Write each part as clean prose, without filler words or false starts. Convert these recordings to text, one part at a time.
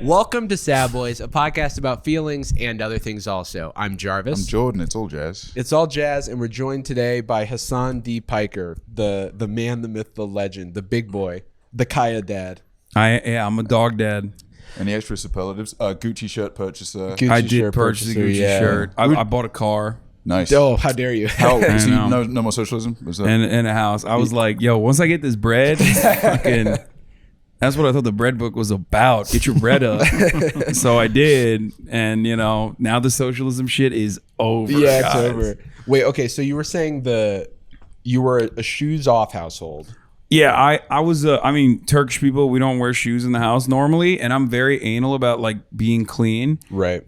Welcome to Sad Boys, a podcast about feelings and other things also. I'm Jarvis. I'm Jordan. It's all jazz. It's all jazz, and we're joined today by Hasan D. Piker, the man, the myth, the legend, the big boy, the Kaya dad. I'm a dog dad. Any extra superlatives? Gucci shirt purchaser. I did purchase a Gucci shirt. I bought a car. Nice. Oh, how dare you? No more socialism? And a house. I was like, yo, once I get this bread, fucking... That's what I thought the bread book was about. Get your bread up. So I did. And, now the socialism shit is over. Yeah, guys. it's over. Wait, okay. So you were saying you were a shoes off household. Yeah, I was, Turkish people, we don't wear shoes in the house normally. And I'm very anal about being clean. Right.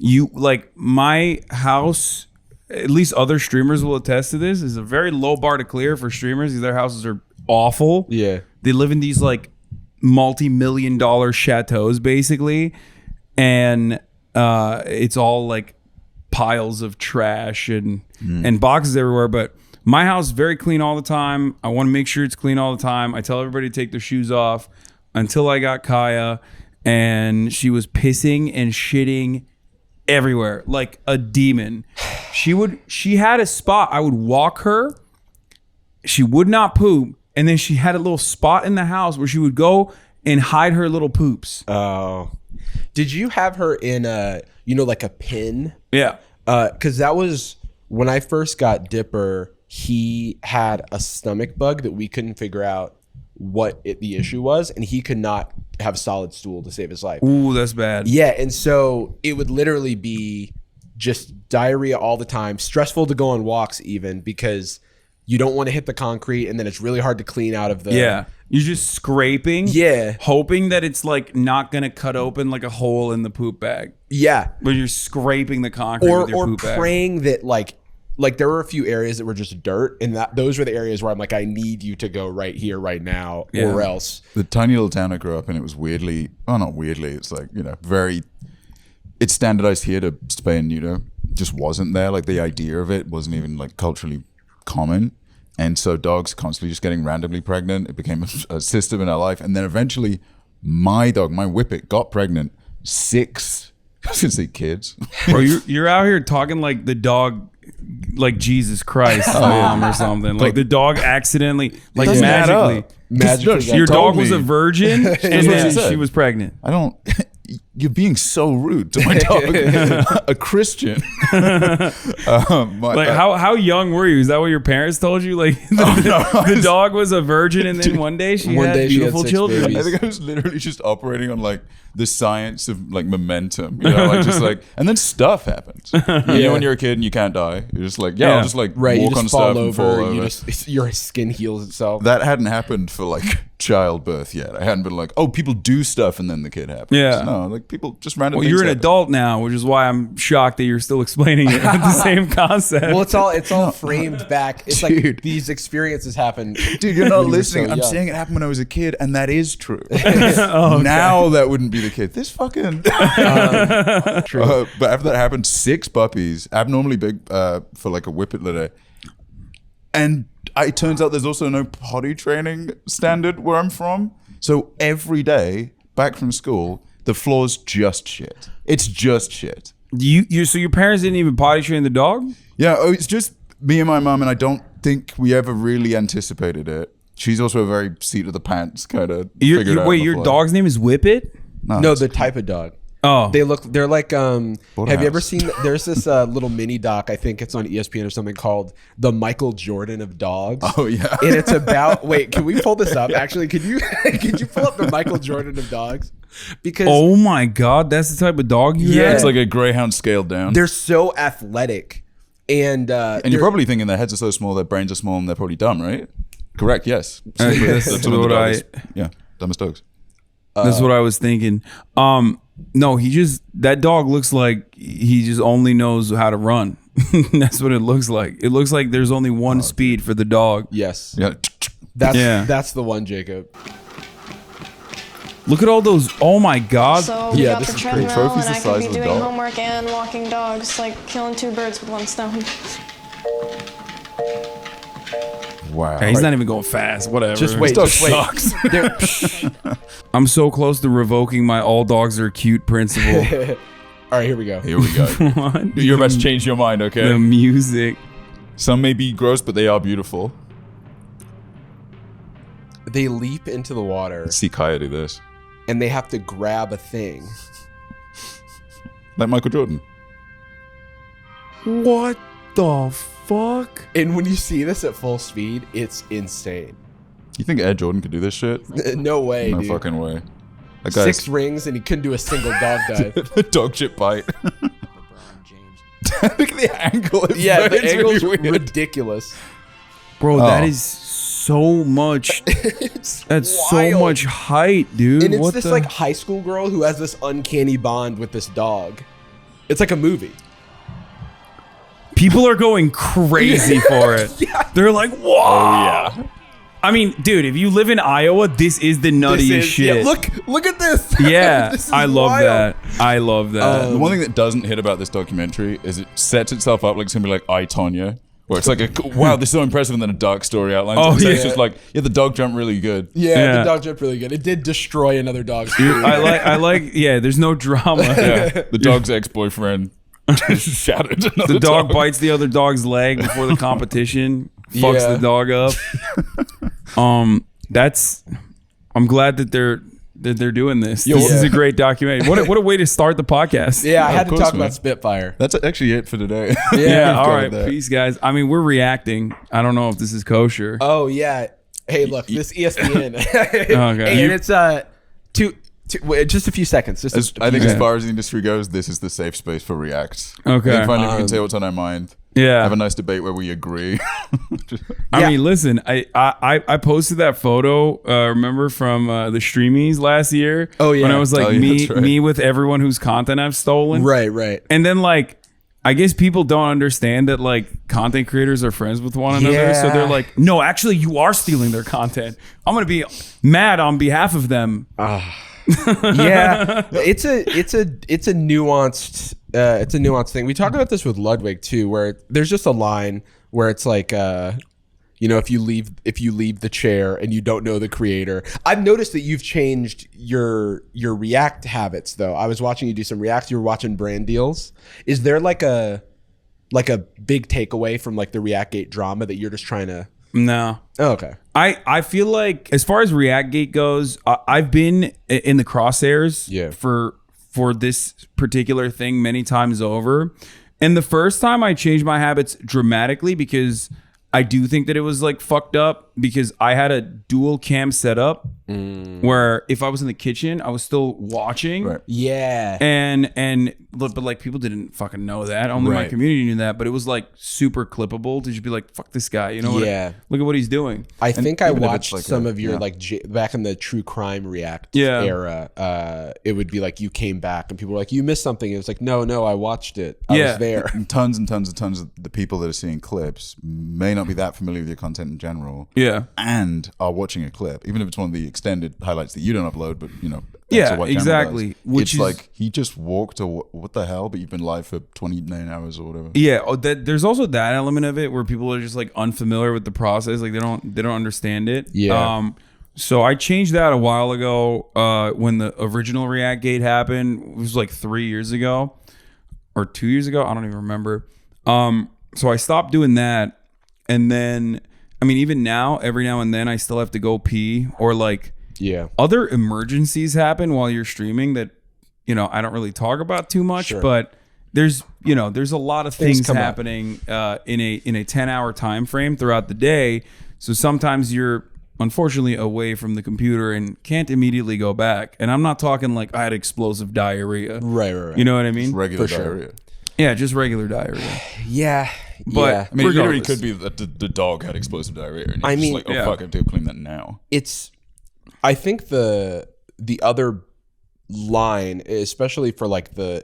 My house, at least other streamers will attest to this, is a very low bar to clear for streamers. Their houses are awful. Yeah. They live in these multi-million-dollar chateaus basically, and it's all piles of trash and boxes everywhere. But my house is very clean all the time. I want to make sure it's clean all the time. I tell everybody to take their shoes off until I got Kaya, and she was pissing and shitting everywhere like a demon. She had a spot. I would walk her, she would not poop. And then she had a little spot in the house where she would go and hide her little poops. Oh. Did you have her in a pin? Yeah. Because that was when I first got Dipper, he had a stomach bug that we couldn't figure out what the issue was. And he could not have solid stool to save his life. Ooh, that's bad. Yeah. And so it would literally be just diarrhea all the time. Stressful to go on walks even because you don't want to hit the concrete, and then it's really hard to clean out of the... Yeah. You're just scraping. Yeah. Hoping that it's not going to cut open like a hole in the poop bag. Yeah. But you're scraping the concrete with your poop bag. Or praying that there were a few areas that were just dirt, and those were the areas where I'm like, I need you to go right here, right now, or else. The tiny little town I grew up in, it was weirdly... Oh, not weirdly. It's very... It's standardized here to spay and neuter. Just wasn't there. The idea of it wasn't even culturally common, and so dogs constantly just getting randomly pregnant. It became a system in our life, and then eventually my dog, my Whippet, got pregnant. 6 I was gonna say kids. Bro, you're out here talking like the dog, like Jesus Christ mom or something. Like the dog accidentally, magically your dog was a virgin and then she was pregnant. You're being so rude to my dog, a Christian. How young were you? Is that what your parents told you? The dog was a virgin, and then one day she had beautiful children. Babies. I think I was literally just operating on the science of momentum, and then stuff happens. When you're a kid and you can't die, you're just I'll just walk on stuff and fall over. Your skin heals itself. That hadn't happened for childbirth yet. I hadn't been people do stuff and then the kid happens. Yeah. No, people just random. Well, you're an adult now, which is why I'm shocked that you're still explaining it with the same concept. Well, it's all framed back. It's these experiences happen. Dude, you're not listening. I'm saying it happened when I was a kid, and that is true. Okay. Now that wouldn't be the kid. This fucking true. But after that happened, 6 puppies, abnormally big for a Whippet litter, and it turns out there's also no potty training standard where I'm from. So every day back from school, the floor's just shit. It's just shit. So your parents didn't even potty train the dog? Yeah, it's just me and my mom, and I don't think we ever really anticipated it. She's also a very seat of the pants kind of. Wait, your dog's name is Whippet? No, the type of dog. Oh, they're like have you ever seen, there's this little mini doc, I think it's on ESPN or something, called The Michael Jordan of Dogs. Oh yeah. And it's about, wait, can we pull this up? Actually, could you pull up The Michael Jordan of Dogs? Because oh my God, that's the type of dog you have? It's like a greyhound scaled down. They're so athletic. And you're probably thinking their heads are so small, their brains are small, and they're probably dumb, right? Correct, yes. That's what dumbest dogs. That's what I was thinking. No, that dog looks like he just only knows how to run. That's what it looks like. It looks like there's only one speed for the dog. Yes. Yeah. That's the one, Jacob. Look at all those. Oh my God. So we got the treadmill, Trophy's and the I size could be of a doing dog. homework and walking dogs, killing 2 birds with 1 stone. Wow. Yeah, he's not even going fast. Whatever. Just wait. dog Just wait. sucks. There- I'm so close to revoking my all dogs are cute principle. All right, here we go. Here we go. What? You're about to change your mind, okay? The music. Some may be gross, but they are beautiful. They leap into the water Let's see Kaya do this. and they have to grab a thing. Like Michael Jordan. What the fuck? And when you see this at full speed, it's insane. You think Air Jordan could do this shit? No way, No dude. fucking way. That guy's 6 rings and he couldn't do a single dog dive. the dog shit bite. Look at the angle. Yeah, the It's angle's really weird. ridiculous. Bro, Oh. that is so much. That's so wild. much height, dude. And it's what this the? like high school girl who has this uncanny bond with this dog. It's like a movie. People are going crazy for it. They're like, whoa. Oh, yeah. I mean, dude, if you live in Iowa, this is the nuttiest shit. Yeah, look at this. Yeah, This is I love wild. that. I love that. The one thing that doesn't hit about this documentary is it sets itself up like it's gonna be like I, Tonya, where it's like wow, this is so impressive, and then a dark story outlines. Oh, So it's yeah. just like the dog jumped really good. Yeah, Yeah. the dog jumped really good. It did destroy another dog. I like. Yeah, there's no drama. Yeah, the dog's ex-boyfriend just shattered another The dog bites the other dog's leg before the competition. Fucks Yeah. the dog up. That's. I'm glad that they're doing this. This is a great documentary. What a way to start the podcast. Yeah, I Of had to course, talk man. about Spitfire. That's actually it for today. Yeah. All Go right. with that. Peace, guys. I mean, we're reacting. I don't know if this is kosher. Oh yeah. Hey, look, this ESPN. Okay. And it's wait, just a few seconds. I think as far as the industry goes, this is the safe space for React. Okay. I think finally we can say what's on our mind. Yeah. Have a nice debate where we agree. I mean, listen, I posted that photo, remember from the Streamies last year? Oh, yeah. When I was like, Oh, yeah, that's right. me with everyone whose content I've stolen. right. And then like, I guess people don't understand that like content creators are friends with one another. So Yeah. they're like, no, actually you are stealing their content. I'm going to be mad on behalf of them. Yeah, it's a nuanced thing. We talk about this with Ludwig too, where there's just a line where it's like, if you leave the chair and you don't know the creator. I've noticed that you've changed your React habits though. I was watching you do some Reacts. You were watching brand deals. Is there like a big takeaway from like the Reactgate drama that you're just trying to? No. Oh, okay. I feel like as far as Reactgate goes, I've been in the crosshairs for this particular thing many times over. And the first time I changed my habits dramatically because I do think that it was like fucked up because I had a dual cam setup where if I was in the kitchen, I was still watching. Right. Yeah. But like people didn't fucking know that. Only my Right. community knew that. But it was like super clippable to just be like, fuck this guy. You know what? Yeah. Look at what he's doing. I think I even if it's watched like some a- of your yeah. like back in the true crime React Yeah. era. It would be like you came back and people were like, you missed something. It was like, no, I watched it. I Yeah. was there. And tons of the people that are seeing clips may not be that familiar with your content in general. Yeah. And are watching a clip, even if it's one of the extended highlights that you don't upload, but Yeah, that's what Cameron exactly. does. Which It's is- like he just walked or what the hell, but you've been live for 29 hours or whatever. Yeah, there's also that element of it where people are just like unfamiliar with the process, like they don't understand it. Yeah. So I changed that a while ago when the original Reactgate happened. It was like 3 years ago or 2 years ago. I don't even remember. So I stopped doing that, and then I mean even now, every now and then I still have to go pee or like Yeah. other emergencies happen while you're streaming that I don't really talk about too much, Sure. but there's a lot of things come up. happening in a 10-hour time frame throughout the day. So sometimes you're unfortunately away from the computer and can't immediately go back. And I'm not talking like I had explosive diarrhea. Right. You know what I mean? Regular For sure. diarrhea. Yeah, just regular diarrhea. Yeah. But yeah. I mean, it literally regardless. could be that the dog had explosive diarrhea. And I I mean- mean, like, yeah. fuck, I have to clean that now. I think the other line, especially for like the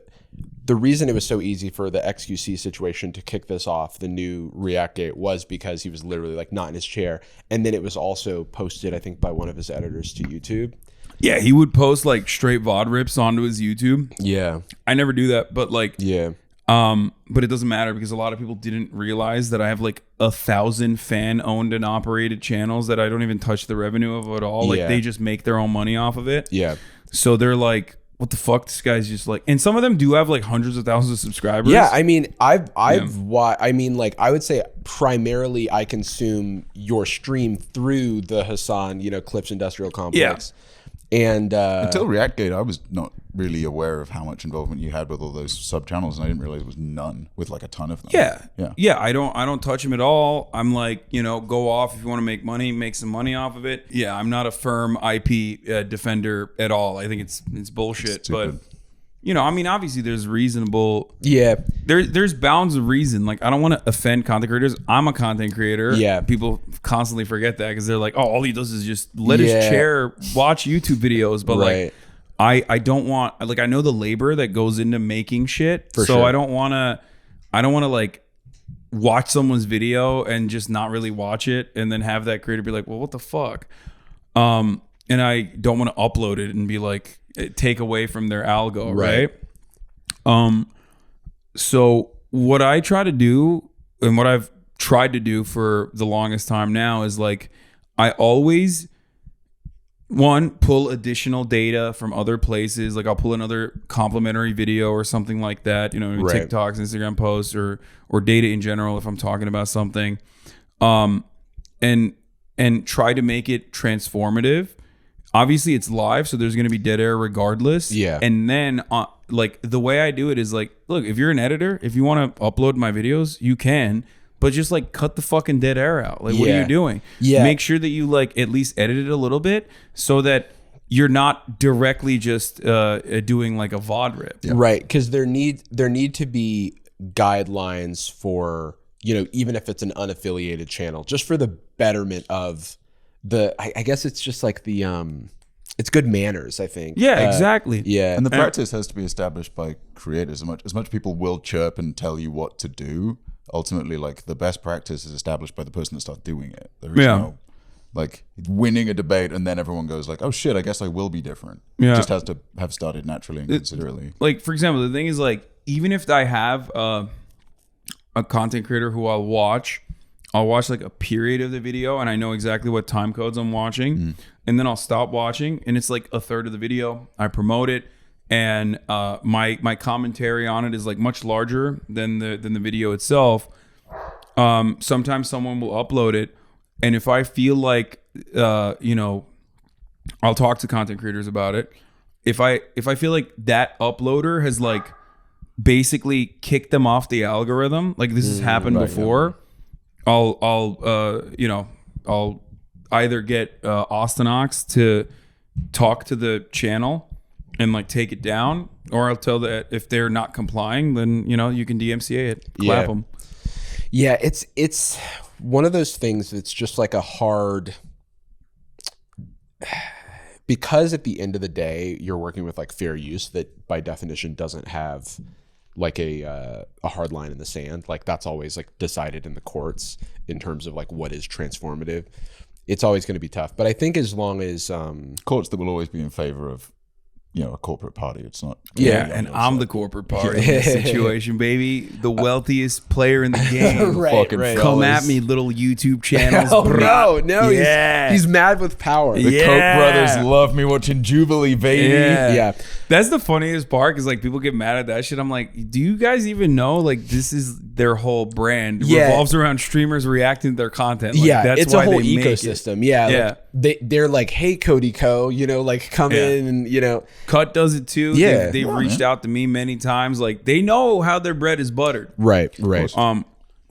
reason it was so easy for the XQC situation to kick this off, the new Reactgate, was because he was literally like not in his chair. And then it was also posted, I think, by one of his editors to YouTube. Yeah, he would post like straight VOD rips onto his YouTube. Yeah. I never do that, but like Yeah. But it doesn't matter because a lot of people didn't realize that I have like 1,000 fan owned and operated channels that I don't even touch the revenue of at all. Like they just make their own money off of it. Yeah. So they're like, what the fuck? This guy's just like, and some of them do have like hundreds of thousands of subscribers. Yeah, I mean, I mean, like, I would say primarily I consume your stream through the Hasan, Clips Industrial Complex. Yeah. And until Reactgate, I was not really aware of how much involvement you had with all those sub channels, and I didn't realize it was none with like a ton of them. Yeah. I don't touch them at all. I'm like, go off if you want to make money, make some money off of it. Yeah, I'm not a firm IP defender at all. I think it's bullshit. But I mean, obviously there's reasonable. Yeah. There's bounds of reason. Like, I don't want to offend content creators. I'm a content creator. Yeah. People constantly forget that because they're like, oh, all he does is just let his chair watch YouTube videos. But like, I don't want, like, I know the labor that goes into making shit. For sure. I don't want to like watch someone's video and just not really watch it and then have that creator be like, well, what the fuck? And I don't want to upload it and be like, take away from their algo, right? So what I try to do and what I've tried to do for the longest time now is like, I always pull additional data from other places. Like I'll pull another complimentary video or something like that, TikToks, Instagram posts or data in general if I'm talking about something. And try to make it transformative. Obviously it's live, so there's going to be dead air regardless. Yeah. And then like the way I do it is like, look, if you're an editor, if you want to upload my videos, you can, but just like cut the fucking dead air out. Like, what are you doing? Yeah. Make sure that you like at least edit it a little bit so that you're not directly just doing like a VOD rip. Yeah. Right. Because there need to be guidelines for, even if it's an unaffiliated channel, just for the betterment of I guess it's just like the it's good manners, I think. Yeah, exactly. Yeah. And the practice has to be established by creators. As much people will chirp and tell you what to do, ultimately like the best practice is established by the person that starts doing it. There is no like winning a debate and then everyone goes like, oh shit, I guess I will be different. It just has to have started naturally and considerately. Like, for example, the thing is like, even if I have a content creator who I'll watch like a period of the video and I know exactly what time codes I'm watching, and then I'll stop watching and it's like a third of the video. I promote it and my commentary on it is like much larger than the video itself. Sometimes someone will upload it, and if I feel like I'll talk to content creators about it. If I feel like that uploader has like basically kicked them off the algorithm, like this has happened before. I'll either get Austin Ox to talk to the channel and like take it down, or I'll tell that if they're not complying, then you can DMCA it, clap them. Yeah, it's one of those things that's just like a hard, because at the end of the day you're working with like fair use that by definition doesn't have like a hard line in the sand. Like that's always like decided in the courts in terms of like what is transformative. It's always going to be tough, but I think as long as courts that will always be in favor of a corporate party. It's not. And I'm the corporate party in this situation, baby. The wealthiest player in the game. right. Come at me, little YouTube channels. No. He's mad with power. The Koch brothers love me watching Jubilee, baby. Yeah. That's the funniest part, is like people get mad at that shit. I'm like, do you guys even know like this is their whole brand revolves around streamers reacting to their content? Like, that's it's why a whole they ecosystem. They're like, hey Cody Co, like come in and Cut does it too. Yeah. They've reached out to me many times. Like they know how their bread is buttered. Right.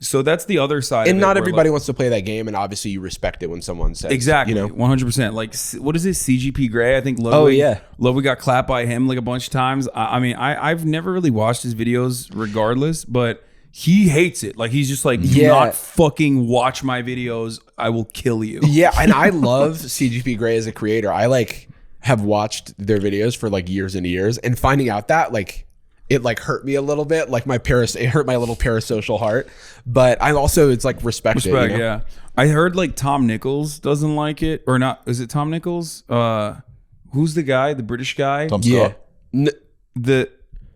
So that's the other side. And of it, not everybody wants to play that game, and obviously you respect it when someone says exactly 100%. Like what is this, CGP Grey? I think Lovey got clapped by him like a bunch of times. I mean, I've never really watched his videos regardless, but he hates it. Like he's just like, do not fucking watch my videos. I will kill you. Yeah, and I love CGP Grey as a creator. I like have watched their videos for like years and years, and finding out that like it like hurt me a little bit, like it hurt my little parasocial heart. But I'm also, it's like respect. Yeah. I heard like Tom Nichols doesn't like it, or not. Is it Tom Nichols? Who's the guy? The British guy? Tom Scott. Yeah.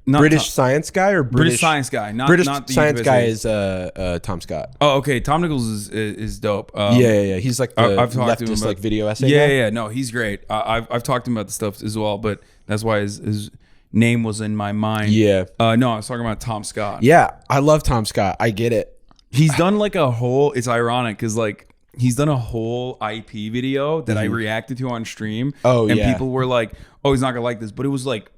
Not British science guy or British science guy. Not British not the science YouTuber guy is- is Tom Scott. Oh, okay. Tom Nichols is dope. Yeah. He's like the I've talked to him leftist about, like video essay Yeah, guy. yeah. No, he's great. I've talked to him about the stuff as well, but that's why his name was in my mind. Yeah. No, I was talking about Tom Scott. Yeah, I love Tom Scott. I get it. He's done like a whole. It's ironic because like he's done a whole IP video that I reacted to on stream. Oh, and yeah. people were like, "Oh, he's not gonna like this," but it was like,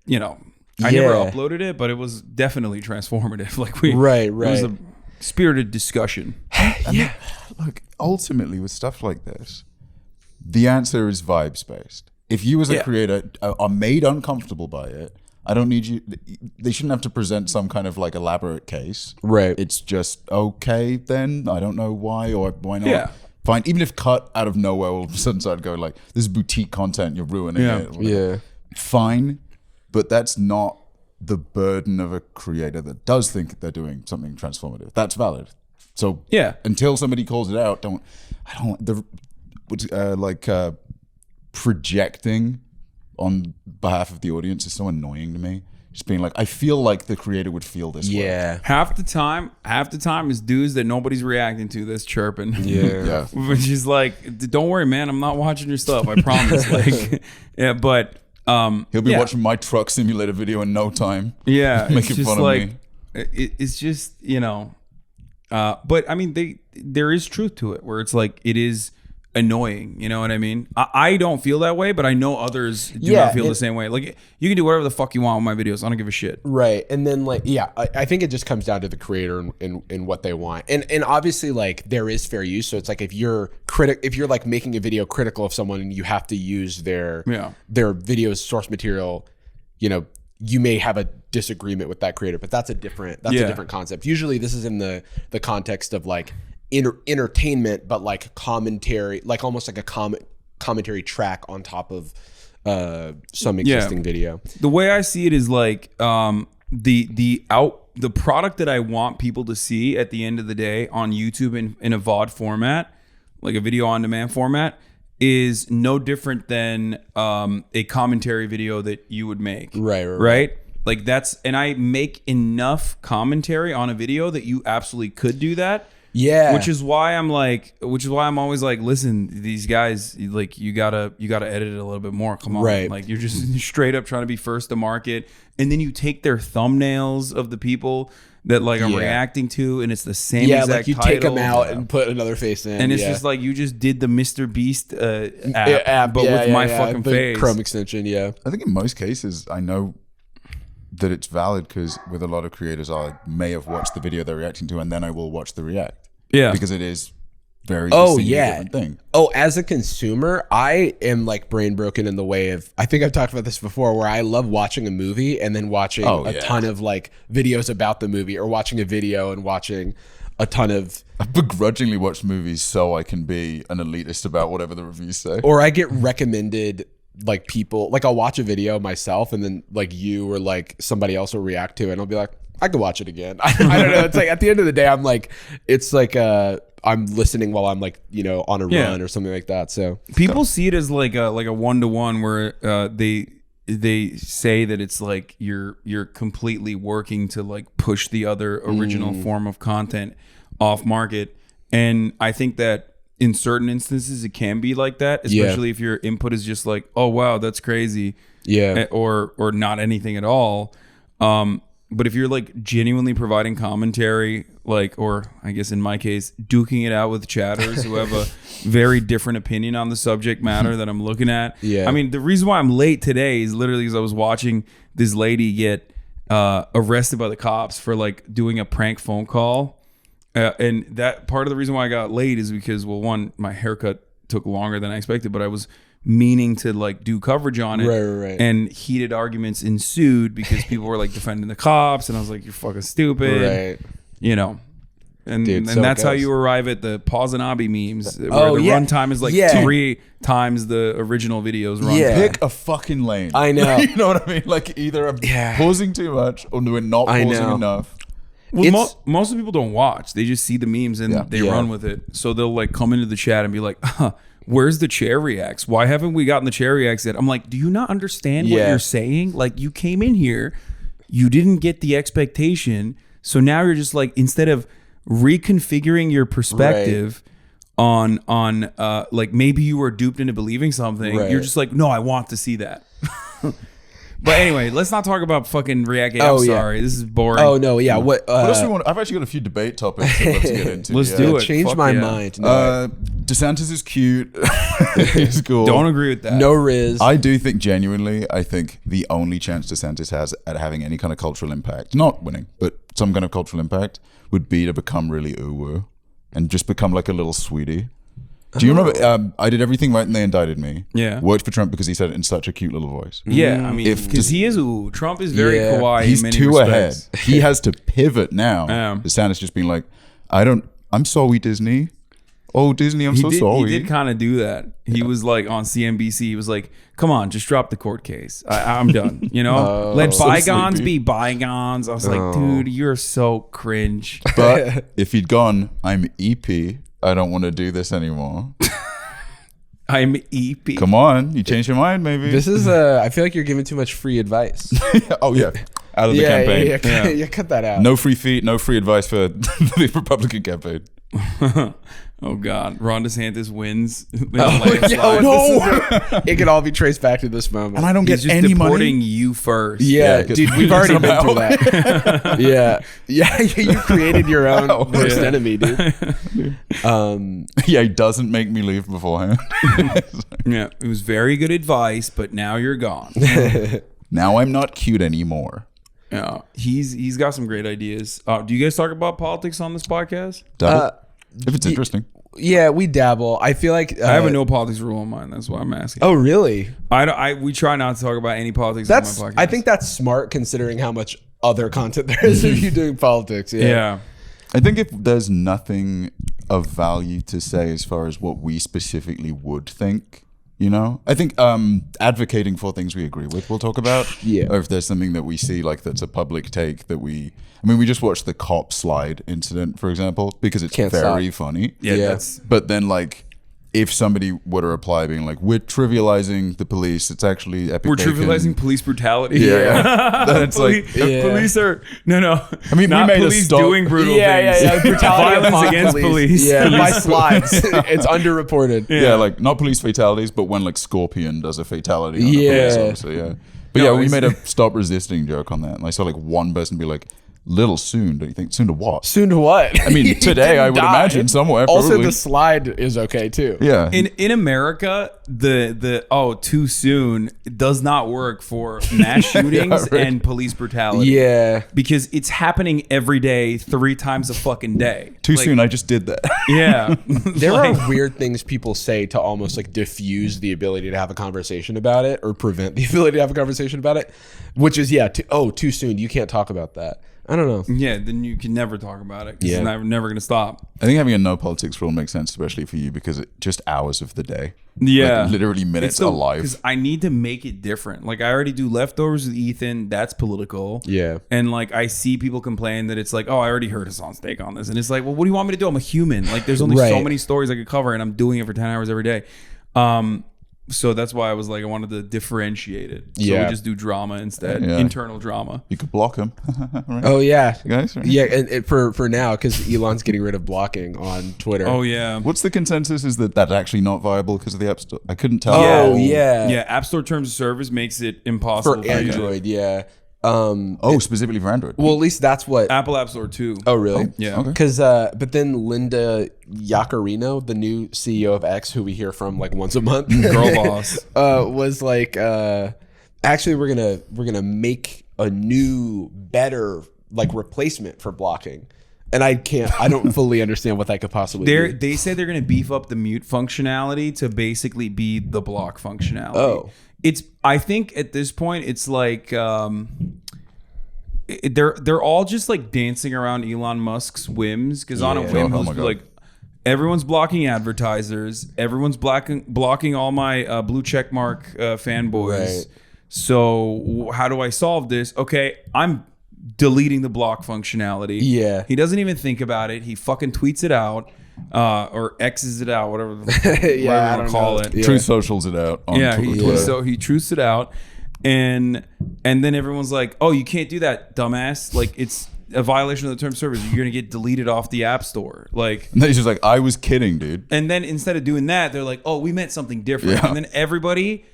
you know, I never Yeah. uploaded it, but it was definitely transformative. Like we, Right, It was right. a spirited discussion. Yeah. Look, ultimately with stuff like this, the answer is vibes based. If you as a Yeah. creator are made uncomfortable by it, I don't need you. They shouldn't have to present some kind of like elaborate case. Right. It's just okay then. I don't know why or why not. Yeah. Fine. Even if cut out of nowhere, all of a sudden I'd go like, "This is boutique content. You're ruining Yeah. it." Whatever. Yeah. Fine, but that's not the burden of a creator that does think they're doing something transformative. That's valid. So Yeah. until somebody calls it out, projecting on behalf of the audience is so annoying to me. Just being like, I feel like the creator would feel this way. Yeah. Half the time is dudes that nobody's reacting to that's chirping. Yeah. Which is like, don't worry, man. I'm not watching your stuff. I promise. Like, yeah, but He'll be yeah. watching my truck simulator video in no time. Yeah, Making it's just fun of like me. it's just but I mean there is truth to it where it's like it is annoying. You know what I mean? I don't feel that way, but I know others do Yeah, not feel the same way. Like you can do whatever the fuck you want with my videos. I don't give a shit. Right. And then like, yeah, I think it just comes down to the creator and what they want. And obviously like there is fair use. So it's like if you're like making a video critical of someone and you have to use their video as source material, you know, you may have a disagreement with that creator, but that's a different concept. Usually this is in the context of like entertainment, but like commentary, like almost like a commentary track on top of some existing video. The way I see it is like the product that I want people to see at the end of the day on YouTube in a VOD format, like a video on demand format, is no different than a commentary video that you would make. Right? Like and I make enough commentary on a video that you absolutely could do that. Yeah. Which is why I'm always like, listen, these guys, like you gotta edit it a little bit more. Come on. Right. Like you're just straight up trying to be first to market. And then you take their thumbnails of the people that like I'm reacting to, and it's the same exact like you title. take them out and put another face in. And it's just like you just did the Mr. Beast app, but with my fucking the face. Chrome extension, yeah. I think in most cases, I know that it's valid because with a lot of creators, I may have watched the video they're reacting to and then I will watch the react. Yeah. Because it is very different thing. Oh, as a consumer, I am like brain broken in the way of, I think I've talked about this before, where I love watching a movie and then watching a ton of like videos about the movie, or watching a video and watching a ton of... I begrudgingly watch movies so I can be an elitist about whatever the reviews say. Or I get recommended like people, like I'll watch a video myself and then like you or like somebody else will react to it and I'll be like, I could watch it again. I don't know. It's like at the end of the day, I'm like, it's like I'm listening while I'm like, you know, on a run or something like that. So people see it as like a 1-to-1 where they say that it's like you're completely working to like push the other original form of content off market. And I think that in certain instances it can be like that, especially if your input is just like, oh wow, that's crazy. Yeah. Or not anything at all. But if you're like genuinely providing commentary, like, or I guess in my case, duking it out with chatters who have a very different opinion on the subject matter that I'm looking at. Yeah. I mean, the reason why I'm late today is literally because I was watching this lady get arrested by the cops for like doing a prank phone call. And that part of the reason why I got late is because, well, one, my haircut took longer than I expected, but I was meaning to like do coverage on it, right. And heated arguments ensued because people were like defending the cops, and I was like, "You're fucking stupid," right? You know, and that's how you arrive at the pause and obby memes, where the runtime is like 3 times the original video's runtime. Yeah. Pick a fucking lane. I know. You know what I mean? Like either I'm pausing too much or we're not pausing enough. Well, most of the people don't watch; they just see the memes and they run with it. So they'll like come into the chat and be like, where's the chair reacts? Why haven't we gotten the chair reacts yet? I'm like, do you not understand what you're saying? Like, you came in here you didn't get the expectation. So now you're just like, instead of reconfiguring your perspective on like maybe you were duped into believing something, you're just like, no, I want to see that. But anyway, let's not talk about fucking React. I'm sorry, this is boring. Oh no, yeah. What else do we want? I've actually got a few debate topics I'd love to get into. Let's do it. Change Fuck my yeah. mind. No, DeSantis is cute. He's cool. Don't agree with that. no Riz. I do think genuinely, I think the only chance DeSantis has at having any kind of cultural impact, not winning, but some kind of cultural impact, would be to become really uwu and just become like a little sweetie. Do you remember? I did everything right and they indicted me. Yeah. Worked for Trump because he said it in such a cute little voice. Yeah, I mean, because he is. Ooh, Trump is very kawaii. He's in many too respects. ahead. He has to pivot now. Yeah. DeSantis just being like, I'm sorry, Disney. Oh, Disney, I'm so sorry. He did kind of do that. He was like on CNBC. He was like, "Come on, just drop the court case. I'm done. You know, let so bygones sleepy. be bygones." I was like, "Dude, you're so cringe." But if he'd gone, I'm EP. I don't want to do this anymore. I'm EP. Come on, you changed your mind, maybe. This is I feel like you're giving too much free advice. Oh yeah, out of the campaign. Yeah, cut that out. No free feet, no free advice for the Republican campaign. Oh God, Ron DeSantis wins. It could all be traced back to this moment. And I don't He's get just any deporting money. you first. Yeah, 'cause dude, we've already been through somehow. that. yeah, you created your own worst enemy, dude. Yeah, he doesn't make me leave beforehand. Yeah, it was very good advice, but now you're gone. Now I'm not cute anymore. Yeah, he's got some great ideas. Do you guys talk about politics on this podcast? If it's interesting. Yeah, we dabble. I feel like I have a no politics rule on mine. That's why I'm asking. Oh, really? We try not to talk about any politics That's. on my podcast. I think that's smart considering how much other content there is of you doing politics. Yeah. I think if there's nothing of value to say as far as what we specifically would think, you know, I think advocating for things we agree with, we'll talk about. Yeah. Or if there's something that we see like that's a public take that we just watched the cop slide incident, for example, because it's Can't very stop. funny. Yeah, Yeah. that's But then like, if somebody were to reply being like, we're trivializing the police, it's actually epic. we're bacon. trivializing police brutality. Yeah. Then it's like, Police are no. I mean, not we made a police stop. doing brutal things. Brutality Violence upon against police. Yeah, by slides. It's underreported. yeah, like not police fatalities, but when like Scorpion does a fatality on a Yeah. police officer, yeah. But No, yeah, we it's- made a stop resisting joke on that. And I saw like one person be like, little soon, don't you think? Soon to what? Soon to what? I mean, today I would imagine somewhere. Also, Probably. the slide is okay too. Yeah. In America, the too soon does not work for mass shootings right. and police brutality. Yeah. Because it's happening every day, 3 times a fucking day. Too Like, soon, I just did that. Yeah. There Like, are weird things people say to almost like diffuse the ability to have a conversation about it or prevent the ability to have a conversation about it, which is too soon. You can't talk about that. I don't know. yeah, then you can never talk about it. 'Cause Yeah. it's never going to stop. I think having a no politics rule makes sense, especially for you, because it just hours of the day. Yeah. Like, literally minutes alive. Because I need to make it different. Like I already do leftovers with Ethan. That's political. Yeah. And like I see people complain that it's like, oh, I already heard Hasan's take on this. And it's like, well, what do you want me to do? I'm a human. Like there's only so Right. many stories I could cover and I'm doing it for 10 hours every day. So that's why I was like, I wanted to differentiate it. So Yeah. we just do drama instead. Yeah. Internal drama. You could block him. Right? Oh yeah. Guys, right? Yeah, and for now, because Elon's getting rid of blocking on Twitter. Oh yeah. What's the consensus? Is that that's actually not viable because of the App Store? I couldn't tell. Oh, yeah. Yeah. App Store terms of service makes it impossible For Android, yeah. Oh, specifically for Android. Well, at least that's what. Apple App Store too. Oh, really? Yeah. Okay. Because, but then Linda Yaccarino, the new CEO of X, who we hear from like once a month, Girl boss. was like, actually, we're gonna make a new, better like replacement for blocking, and I don't fully understand what that could possibly be. They say they're going to beef up the mute functionality to basically be the block functionality. Oh. I think at this point it's like they're all just like dancing around Elon Musk's whims because on a Yeah. whim Oh he'll my be God. like everyone's blocking advertisers, everyone's blocking all my blue check mark fanboys. Right. So how do I solve this? Okay, I'm deleting the block functionality. Yeah. He doesn't even think about it. He fucking tweets it out or X's it out, whatever, Yeah, I whatever you don't want to call know. it. Yeah. Truth Socials it out on Yeah, Twitter. he truths it out. and then everyone's like, oh, you can't do that, dumbass. Like, it's a violation of the terms of service. You're gonna get deleted off the app store. Like, And then he's just like, I was kidding, dude. and then instead of doing that, they're like, oh, we meant something different. Yeah. And then everybody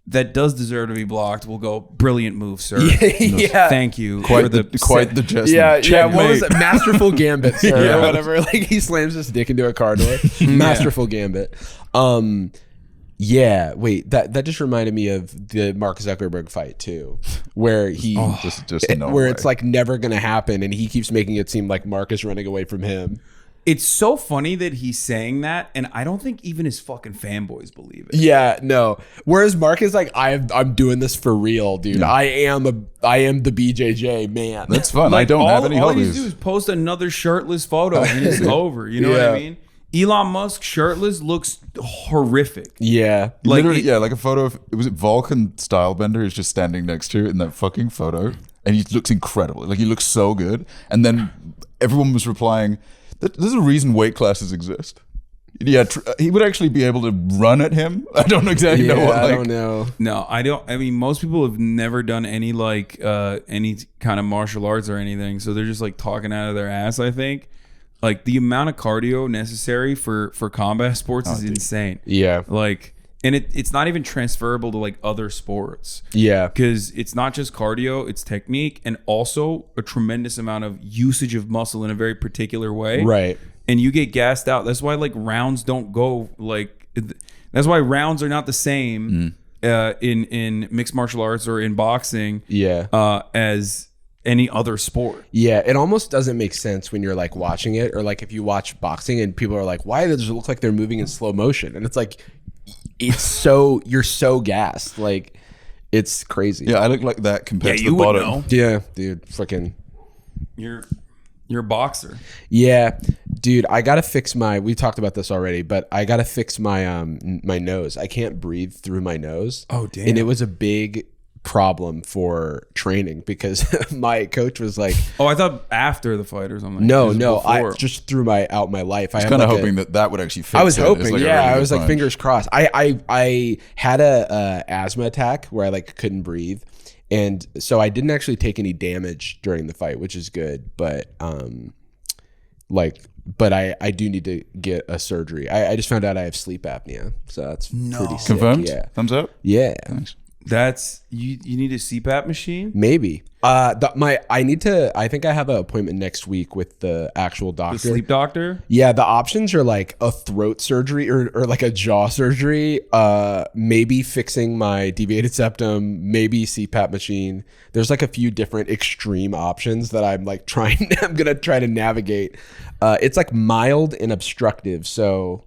that does deserve to be blocked will go, brilliant move, sir. Yeah. Thank you. Quite for the jest. Yeah, what was Checkmate. it? Masterful Gambit, sir, Yeah. or whatever. Like he slams his dick into a car door. Masterful Gambit. Yeah, wait, that just reminded me of the Mark Zuckerberg fight too, where he just no where way. it's like never gonna happen, and he keeps making it seem like Mark is running away from him. It's so funny that he's saying that, and I don't think even his fucking fanboys believe it. Yeah, no. Whereas Mark is like, I'm doing this for real, dude. I am the BJJ man. That's fun. I don't have any all he needs to do hobbies. is post another shirtless photo and it's over. You know what I Yeah. mean? Elon Musk shirtless looks horrific. Yeah, Like, Literally, it- yeah, like a photo of, was it Vulcan Stylebender is just standing next to it in that fucking photo, and he looks incredible. Like he looks so good. And then everyone was replying, there's a reason weight classes exist. Yeah, he would actually be able to run at him. I don't exactly know what. I Like, don't know. No, I don't. I mean, most people have never done any like any kind of martial arts or anything, so they're just like talking out of their ass. I think like the amount of cardio necessary for combat sports is insane. Yeah, Like, and it's not even transferable to like other sports. yeah, Because it's not just cardio, it's technique and also a tremendous amount of usage of muscle in a very particular way. right. And you get gassed out. That's why like rounds don't go like. That's why rounds are not the same in mixed martial arts or in boxing. Yeah. As any other sport. Yeah, it almost doesn't make sense when you're like watching it, or like if you watch boxing and people are like, why does it look like they're moving in slow motion? And it's like, it's so, you're so gassed. Like, it's crazy. yeah, I look like that compared Yeah, to you the would bottom. know. Yeah, dude, freaking. You're a boxer. Yeah, dude, I gotta fix we talked about this already, but I gotta fix my my nose. I can't breathe through my nose. Oh, damn. And it was a big problem for training because my coach was like, Oh, I thought after the fight or something. no, Just no, I before. just through my life. I I was had kind of like hoping that would actually fix I was it. hoping, It's like a yeah. really I good was like, punch. fingers crossed. I had a asthma attack where I like couldn't breathe, and so I didn't actually take any damage during the fight, which is good. But I do need to get a surgery. I just found out I have sleep apnea, so that's pretty sick. Confirmed? Yeah, Thumbs up? yeah. Thanks. That's you need a CPAP machine? Maybe. I think I have an appointment next week with the actual The doctor. sleep doctor? Yeah, the options are like a throat surgery or like a jaw surgery, maybe fixing my deviated septum, maybe CPAP machine. There's like a few different extreme options that I'm like I'm going to try to navigate. It's like mild and obstructive. So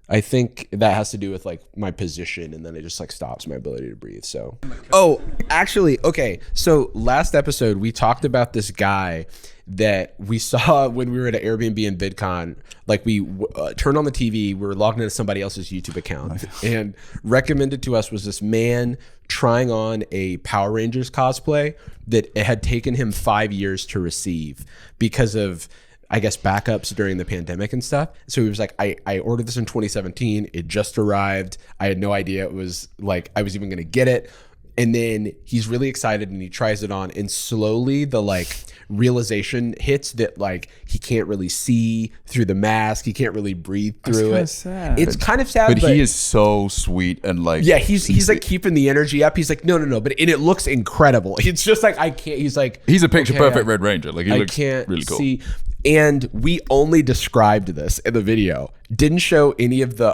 I think that has to do with like my position, and then it just like stops my ability to breathe. So, oh, actually, okay. So last episode we talked about this guy that we saw when we were at an Airbnb in VidCon. Like we turned on the TV, we were logged into somebody else's YouTube account, and recommended to us was this man trying on a Power Rangers cosplay that it had taken him 5 years to receive because of, I guess, backups during the pandemic and stuff. So he was like, I ordered this in 2017. It just arrived. I had no idea it was like, I was even going to get it. And then he's really excited and he tries it on, and slowly the like realization hits that like he can't really see through the mask. He can't really breathe through kinda it. sad. It's kind of sad, But he is so sweet and like, yeah, he's like keeping the energy up. He's like, no, but and it looks incredible. It's just like, I can't, he's like, he's a picture okay, perfect Red Ranger. Like he I looks can't really cool. see. And we only described this in the video, didn't show any of the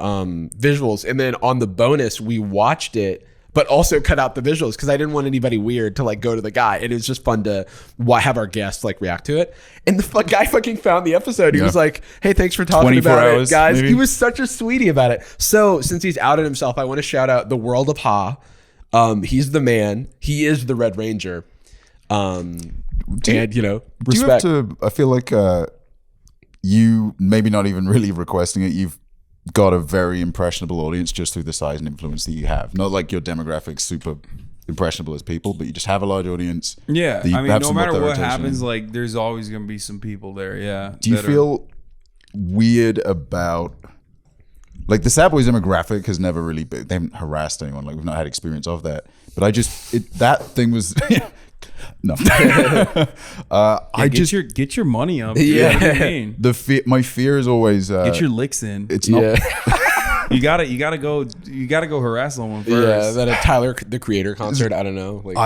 visuals. And then on the bonus, we watched it, but also cut out the visuals because I didn't want anybody weird to like go to the guy. And it was just fun to have our guests like react to it. And the guy fucking found the episode. He was like, hey, thanks for talking 24 about hours, it, guys. maybe? He was such a sweetie about it. So since he's outed himself, I want to shout out the world of Ha. He's the man. He is the Red Ranger. And you know, respect. Do you have to, I feel like you maybe not even really requesting it, you've got a very impressionable audience just through the size and influence that you have. Not like your demographics super impressionable as people, but you just have a large audience. Yeah. that you I mean, have no some matter what authority. happens, like there's always gonna be some people there. Yeah. Do you that are- feel weird about like the Sad Boys demographic has never really been, they haven't harassed anyone, like we've not had experience of that, But I just that thing was no. Get your money up. Yeah. What do you mean? My fear is always Get your licks in. it's not. You gotta go harass someone first. Yeah, that a Tyler the Creator concert. I don't know. Like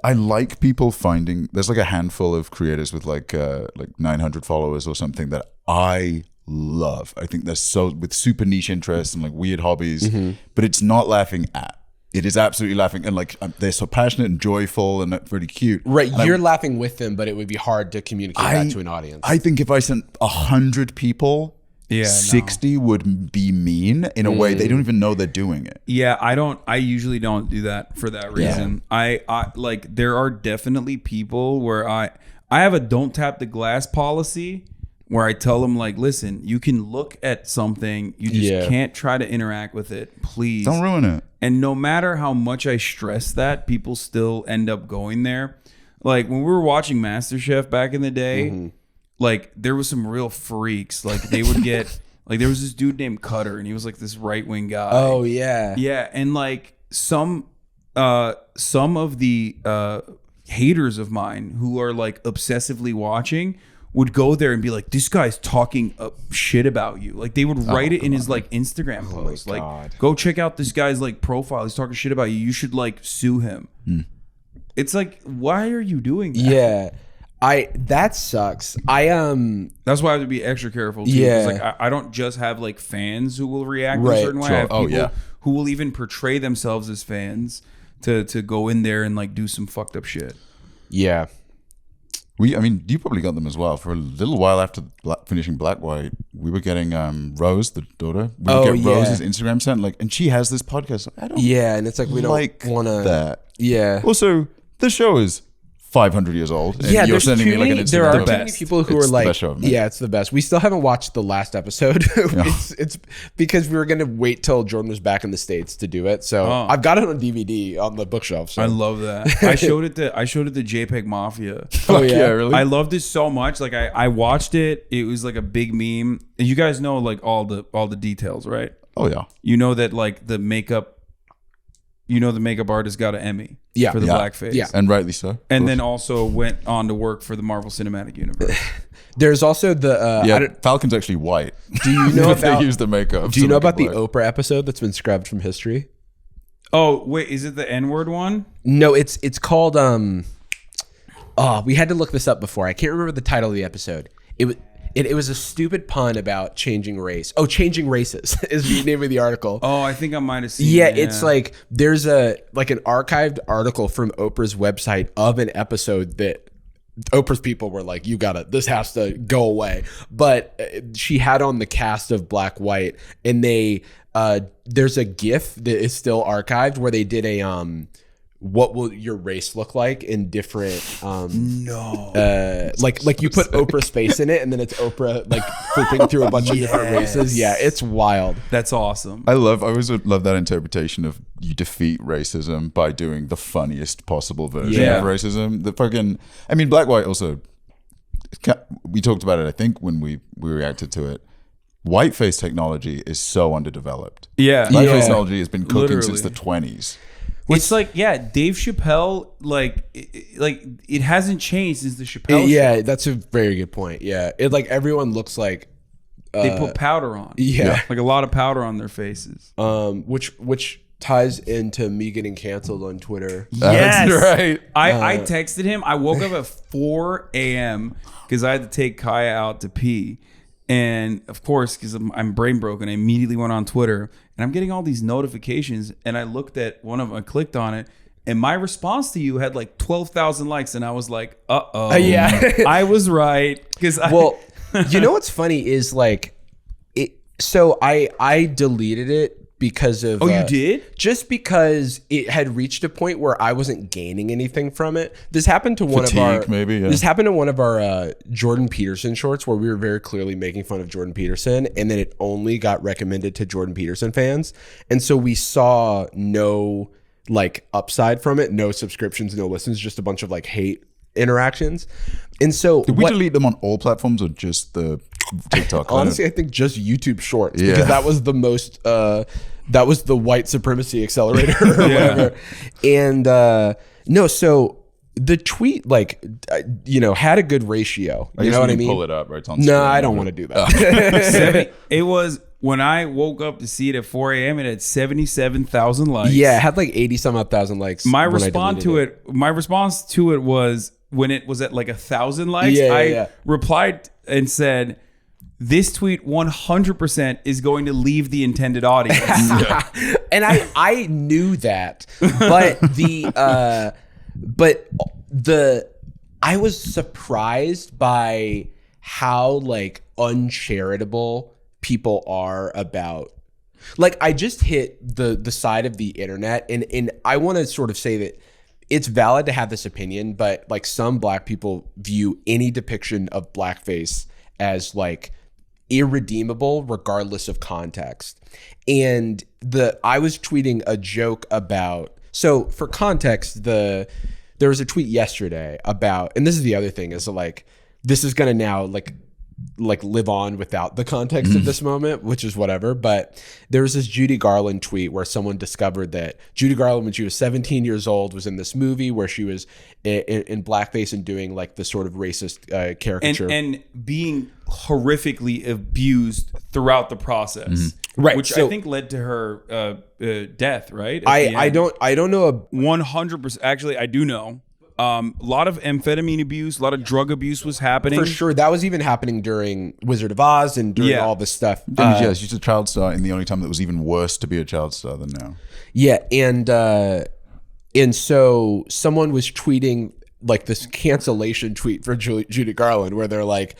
I like people finding. There's like a handful of creators with like 900 followers or something that I love. I think they're so with super niche interests and like weird hobbies, but it's not laughing at. It is absolutely laughing, and like they're so passionate and joyful and really cute. right, you're laughing with them, but it would be hard to communicate that to an audience. I think if I sent 100 people, Yeah, 60 would be mean in a way they don't even know they're doing it. Yeah, I usually don't do that for that reason. I like there are definitely people where I have a don't tap the glass policy where I tell them like, listen, you can look at something, you just can't try to interact with it, please. Don't ruin it. And no matter how much I stress that, people still end up going there. Like when we were watching MasterChef back in the day, like there was some real freaks. Like they would get like there was this dude named Cutter, and he was like this right-wing guy. Oh yeah. Yeah, and like some of the haters of mine who are like obsessively watching would go there and be like, this guy's talking shit about you. Like they would write it in his like Instagram post. Like, go check out this guy's like profile. He's talking shit about you. You should like sue him. It's like, why are you doing that? Yeah. That sucks. That's why I have to be extra careful too. Yeah. Like I don't just have like fans who will react in a Right, certain way. sure. I have people who will even portray themselves as fans to go in there and like do some fucked up shit. Yeah. I mean, you probably got them as well. For a little while after finishing Black White, we were getting Rose, the daughter. We would get Rose's Instagram sent, like, and she has this podcast. I don't and it's like we don't like want to. that. Yeah. Also, the show is 500 years old. And you're sending me like an Instagram. There are post. too many people who It's are the like, best show I've made. yeah, it's the best. We still haven't watched the last episode. It's because we were gonna wait till Jordan was back in the States to do it. So I've got it on DVD on the bookshelf. So. I love that. I showed it to JPEG Mafia. Oh yeah, really? I loved it so much. Like I watched it. It was like a big meme. And you guys know like all the details, right? Oh yeah. You know that like the makeup artist got an Emmy for the blackface. Yeah. And rightly so. And then also went on to work for the Marvel Cinematic Universe. There's also the Falcon's actually white. Do you know about? They use the makeup. Do you know about the black. Oprah episode that's been scrubbed from history? Oh wait, is it the N-word one? No, it's called we had to look this up before. I can't remember the title of the episode. It was a stupid pun about changing race. Oh, changing races is the name of the article. Oh, I think I might have seen. Yeah, it. it's like there's an archived article from Oprah's website of an episode that Oprah's people were like, this has to go away. But she had on the cast of Black White, and there's a GIF that is still archived where they did a what will your race look like in different like you put Oprah's face in it, and then it's Oprah like flipping through a bunch of different races. Yeah, it's wild. That's awesome. I always love that interpretation of you defeat racism by doing the funniest possible version of racism. Black White also, we talked about it I think when we reacted to it. Whiteface technology is so underdeveloped. Yeah. Blackface technology has been cooking Literally. since the 20s. It's like, Dave Chappelle, it hasn't changed since the Chappelle Yeah, show. that's a very good point. Yeah, it like everyone looks like They put powder on. Yeah. Like a lot of powder on their faces. which ties into me getting canceled on Twitter. Yes. That's right. I texted him. I woke up at 4 a.m. because I had to take Kaya out to pee. And of course, because I'm brain broken, I immediately went on Twitter and I'm getting all these notifications. And I looked at one of them, I clicked on it, and my response to you had like 12,000 likes. And I was like, Yeah. I was right. Well, you know what's funny is like it. So I deleted it because of. Oh, you did? Just because it had reached a point where I wasn't gaining anything from it. This happened to one of our. Maybe, yeah. This happened to one of our Jordan Peterson shorts where we were very clearly making fun of Jordan Peterson, and then it only got recommended to Jordan Peterson fans, and so we saw no like upside from it, no subscriptions, no listens, just a bunch of like hate interactions. And so Did we delete them on all platforms or just the TikTok? Honestly, I think just YouTube Shorts because that was the most that was the white supremacy accelerator or whatever. And no, so the tweet had a good ratio. You know what I mean? Pull it up, right? It's on No, screen, I don't want to do that. It was when I woke up to see it at 4 a.m. It had 77,000 likes. Yeah, it had like 80 some odd thousand likes. My response to it was when it was at like 1,000 likes. I replied and said, "This tweet 100% is going to leave the intended audience." And I knew that, but I was surprised by how like uncharitable people are about, like, I just hit the side of the internet, and I want to sort of say that it's valid to have this opinion, but like some black people view any depiction of blackface as like irredeemable regardless of context. And I was tweeting a joke about, so for context, there was a tweet yesterday about, and this is the other thing, is like, this is going to now like live on without the context of this moment, which is whatever. But there was this Judy Garland tweet where someone discovered that Judy Garland, when she was 17 years old, was in this movie where she was in blackface and doing like the sort of racist caricature and being horrifically abused throughout the process, right? Which I think led to her death. Right? I don't know. 100%. Actually, I do know. A lot of amphetamine abuse, a lot of drug abuse was happening. For sure. That was even happening during Wizard of Oz and during all this stuff. Yes, she's a child star in the only time that was even worse to be a child star than now. Yeah, and so someone was tweeting like this cancellation tweet for Judy Garland where they're like,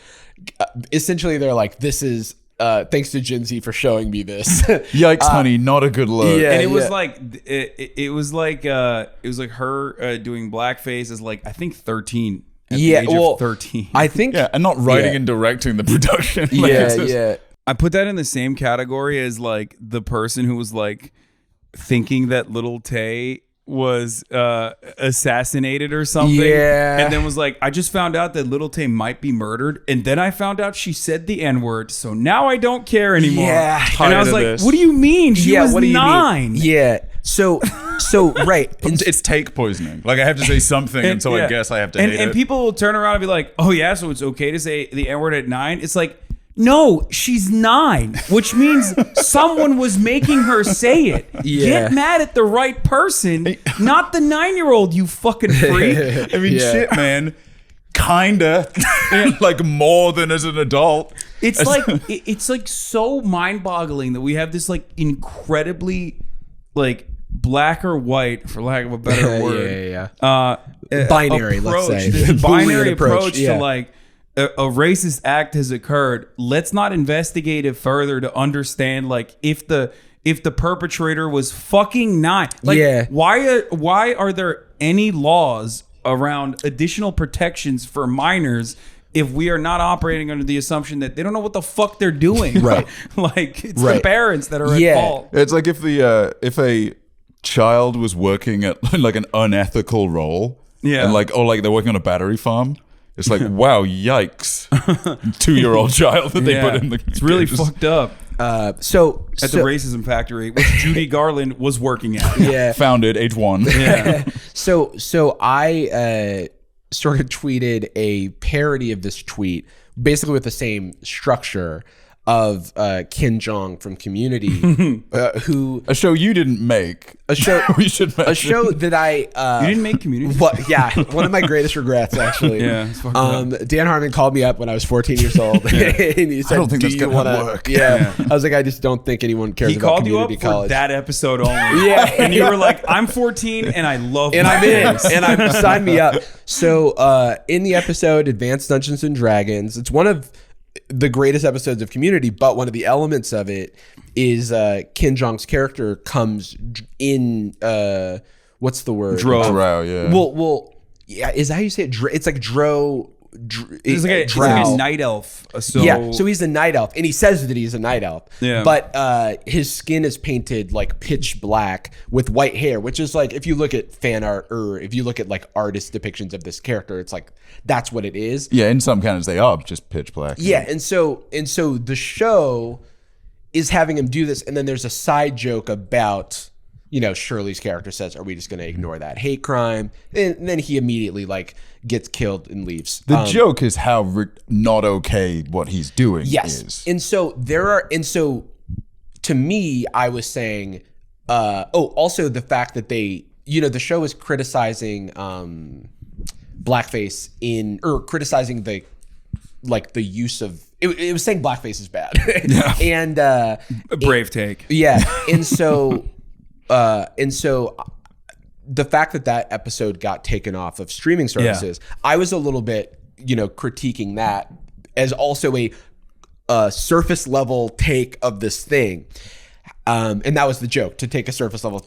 essentially they're like, this is thanks to Gen Z for showing me this. Yikes, honey, not a good look. And it was like it was like her doing blackface as like I think 13. At the age of 13. I think and not writing and directing the production. I put that in the same category as like the person who was like thinking that Little Tay was assassinated or something, and then was like, I just found out that Little Tay might be murdered, and then I found out she said the N-word, so now I don't care anymore. And I was like, what do you mean? She was 9. So right, it's take poisoning. Like I have to say something, and so I guess I have to hate it. And people will turn around and be like, oh yeah, so it's okay to say the N-word at 9? It's like, no, she's 9, which means someone was making her say it. Get mad at the right person, not the 9-year-old, you fucking freak. I mean, shit, man. Kinda. Like more than as an adult. It's like so mind-boggling that we have this like incredibly like black or white, for lack of a better word. Binary, approach, let's say. This binary approach to like a racist act has occurred. Let's not investigate it further to understand like if the perpetrator was fucking 9. Like why are there any laws around additional protections for minors if we are not operating under the assumption that they don't know what the fuck they're doing? Right. Like it's the parents that are at fault. It's like if a child was working at like an unethical role, and like they're working on a battery farm. It's like, wow, yikes. 2-year-old child that they put in the It's really fucked up. So At the racism factory, which Judy Garland was working at. Founded age 1. Yeah. So I sort of tweeted a parody of this tweet, basically with the same structure of Ken Jeong from Community, who a show you didn't make. A show we should mention. A show that I you didn't make Community. One of my greatest regrets actually. It's fucked up. Dan Harmon called me up when I was 14 years old, and he said, I don't think "Do that's you gonna want work." to?" Yeah. I was like, I just don't think anyone cares He about called you up community college. for that episode only. And you were like, I'm 14 and I love and I'm in, blackface. and I signed me up. So in the episode Advanced Dungeons and Dragons, it's one of the greatest episodes of Community, but one of the elements of it is Ken Jeong's character comes in what's the word? Drow, yeah. Well, yeah, is that how you say it? It's like Drow. He's like a night elf. So he's a night elf, and he says that he's a night elf. Yeah. But his skin is painted like pitch black with white hair, which is like, if you look at fan art or if you look at like artist depictions of this character, it's like that's what it is. Yeah, in some canons they are just pitch black. Yeah, and so the show is having him do this. And then there's a side joke about, you know, Shirley's character says, are we just going to ignore that hate crime? And then he immediately like gets killed and leaves. The joke is how not okay what he's doing is. And so to me, I was saying, also the fact that they, you know, the show is criticizing blackface or criticizing the use of, it was saying blackface is bad. Yeah. And a brave take. Yeah. And so the fact that episode got taken off of streaming services, I was a little bit, you know, critiquing that as also a surface level take of this thing. And that was the joke, to take a surface level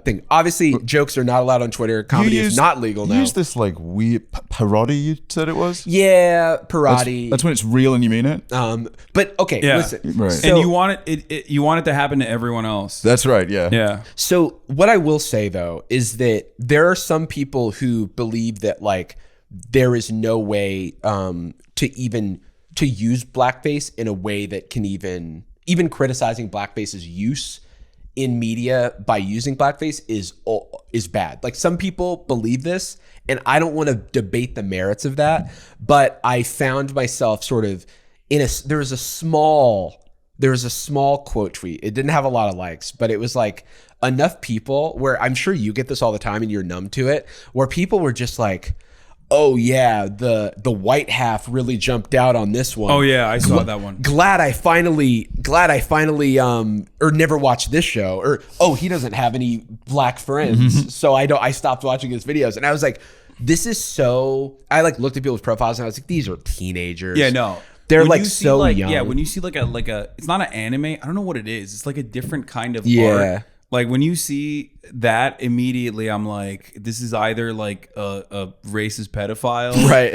thing. Obviously, jokes are not allowed on Twitter. Comedy is not legal now. You use this like weird parody, you said it was? Yeah, parody. That's when it's real and you mean it? But okay, listen. Right. So, And you want you want it to happen to everyone else. That's right, yeah. Yeah. So what I will say though is that there are some people who believe that like there is no way to use blackface in a way that can even criticizing blackface's use in media by using blackface is bad. Like some people believe this, and I don't want to debate the merits of that, but I found myself sort of there was a small quote tweet. It didn't have a lot of likes, but it was like enough people where I'm sure you get this all the time and you're numb to it, where people were just like, oh yeah, the white half really jumped out on this one. Oh yeah, I saw that one. Glad I finally or never watched this show, or oh, he doesn't have any black friends, so I stopped watching his videos. And I was like, this is so, I like looked at people's profiles and I was like, these are teenagers. Yeah, no. They're When like you see, so young. Yeah, when you see like a it's not an anime. I don't know what it is. It's like a different kind of Yeah. art. Like when you see that, immediately I'm like, this is either like a racist pedophile, Right?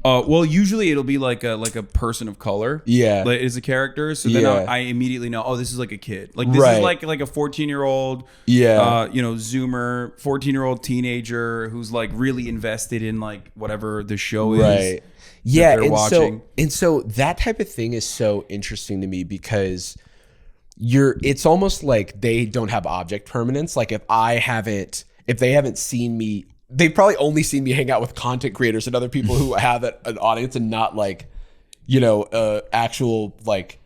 Or well, usually it'll be like a person of color, Yeah. like, is a character. So then Yeah. I immediately know, oh, this is like a kid. Like this Right. is like a 14-year-old, Yeah. Zoomer, 14-year-old teenager who's like really invested in like whatever the show is. Right. Yeah, they're and watching. so that type of thing is so interesting to me because it's almost like they don't have object permanence. Like if they haven't seen me, they've probably only seen me hang out with content creators and other people who have an audience and not like, you know, actual like,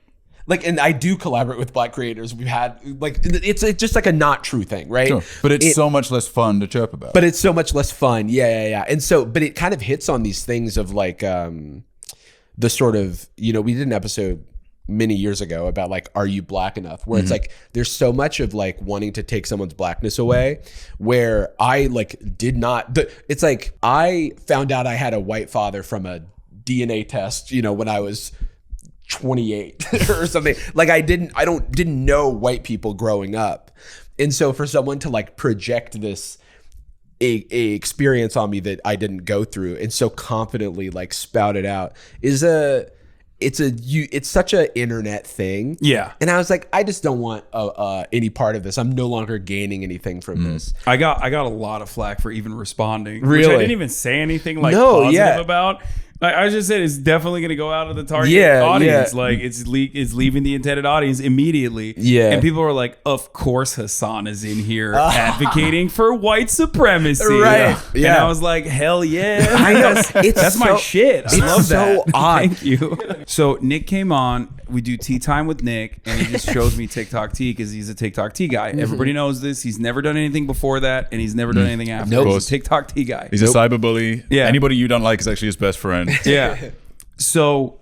and I do collaborate with black creators. We've had like, it's just like a not true thing, right? Sure. But it's so much less fun to chirp about. But it's so much less fun. Yeah. And so, but it kind of hits on these things of like, the sort of, you know, we did an episode many years ago about like, are you black enough? Where it's like, there's so much of like wanting to take someone's blackness away, where I like did not, it's like, I found out I had a white father from a DNA test, you know, when I was 28 or something. Like I didn't know white people growing up. And so for someone to like project this a experience on me that I didn't go through and so confidently like spout it out it's such an internet thing. Yeah. And I was like, I just don't want any part of this. I'm no longer gaining anything from this. I got a lot of flack for even responding. Which Really? I didn't even say anything like No, positive yeah. about. Like, I just said it's definitely going to go out of the target Yeah, audience. yeah. Like it's leaving the intended audience immediately. Yeah. And people were like, of course Hasan is in here advocating for white supremacy. Right. And Yeah. I was like, hell yeah. I know. That's my shit. I love that. so odd. Thank you. So Nick came on. We do tea time with Nick, and he just shows me TikTok tea because he's a TikTok tea guy. Everybody knows this. He's never done anything before that, and he's never done anything after. Nope. He's a TikTok tea guy. He's a cyberbully. Yeah. Anybody you don't like is actually his best friend. Yeah. So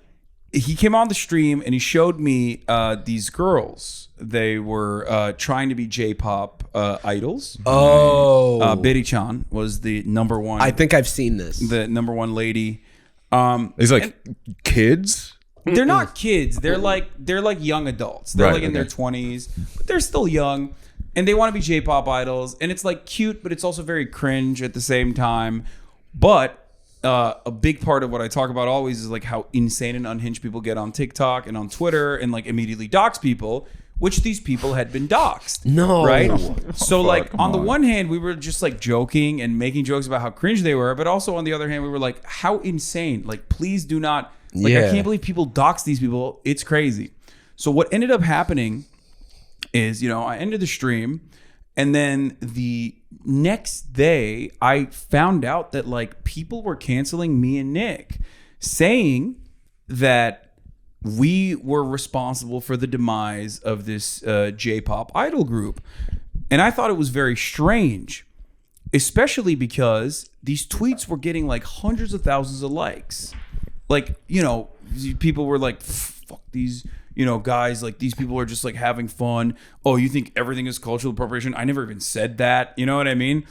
he came on the stream and he showed me these girls. They were trying to be J-pop idols. Oh. Betty Chan was the number one. I think I've seen this. the number one lady. He's like, kids? They're not kids. They're like young adults. They're Right, like in their okay. 20s, but they're still young, and they want to be J-pop idols. And it's like cute, but it's also very cringe at the same time. But a big part of what I talk about always is like how insane and unhinged people get on TikTok and on Twitter, and like immediately dox people, which these people had been doxed. No. Right? So like come on the on. one hand, we were just like joking and making jokes about how cringe they were, but also on the other hand, we were like, how insane. Like, please do not. Like, I Yeah. can't believe people dox these people. It's crazy. So what ended up happening is, I ended the stream, and then the next day I found out that like people were canceling me and Nick, saying that we were responsible for the demise of this J-pop idol group. And I thought it was very strange, especially because these tweets were getting like hundreds of thousands of likes. Like, people were like, fuck these, guys, like these people are just like having fun. Oh, you think everything is cultural appropriation? I never even said that. You know what I mean?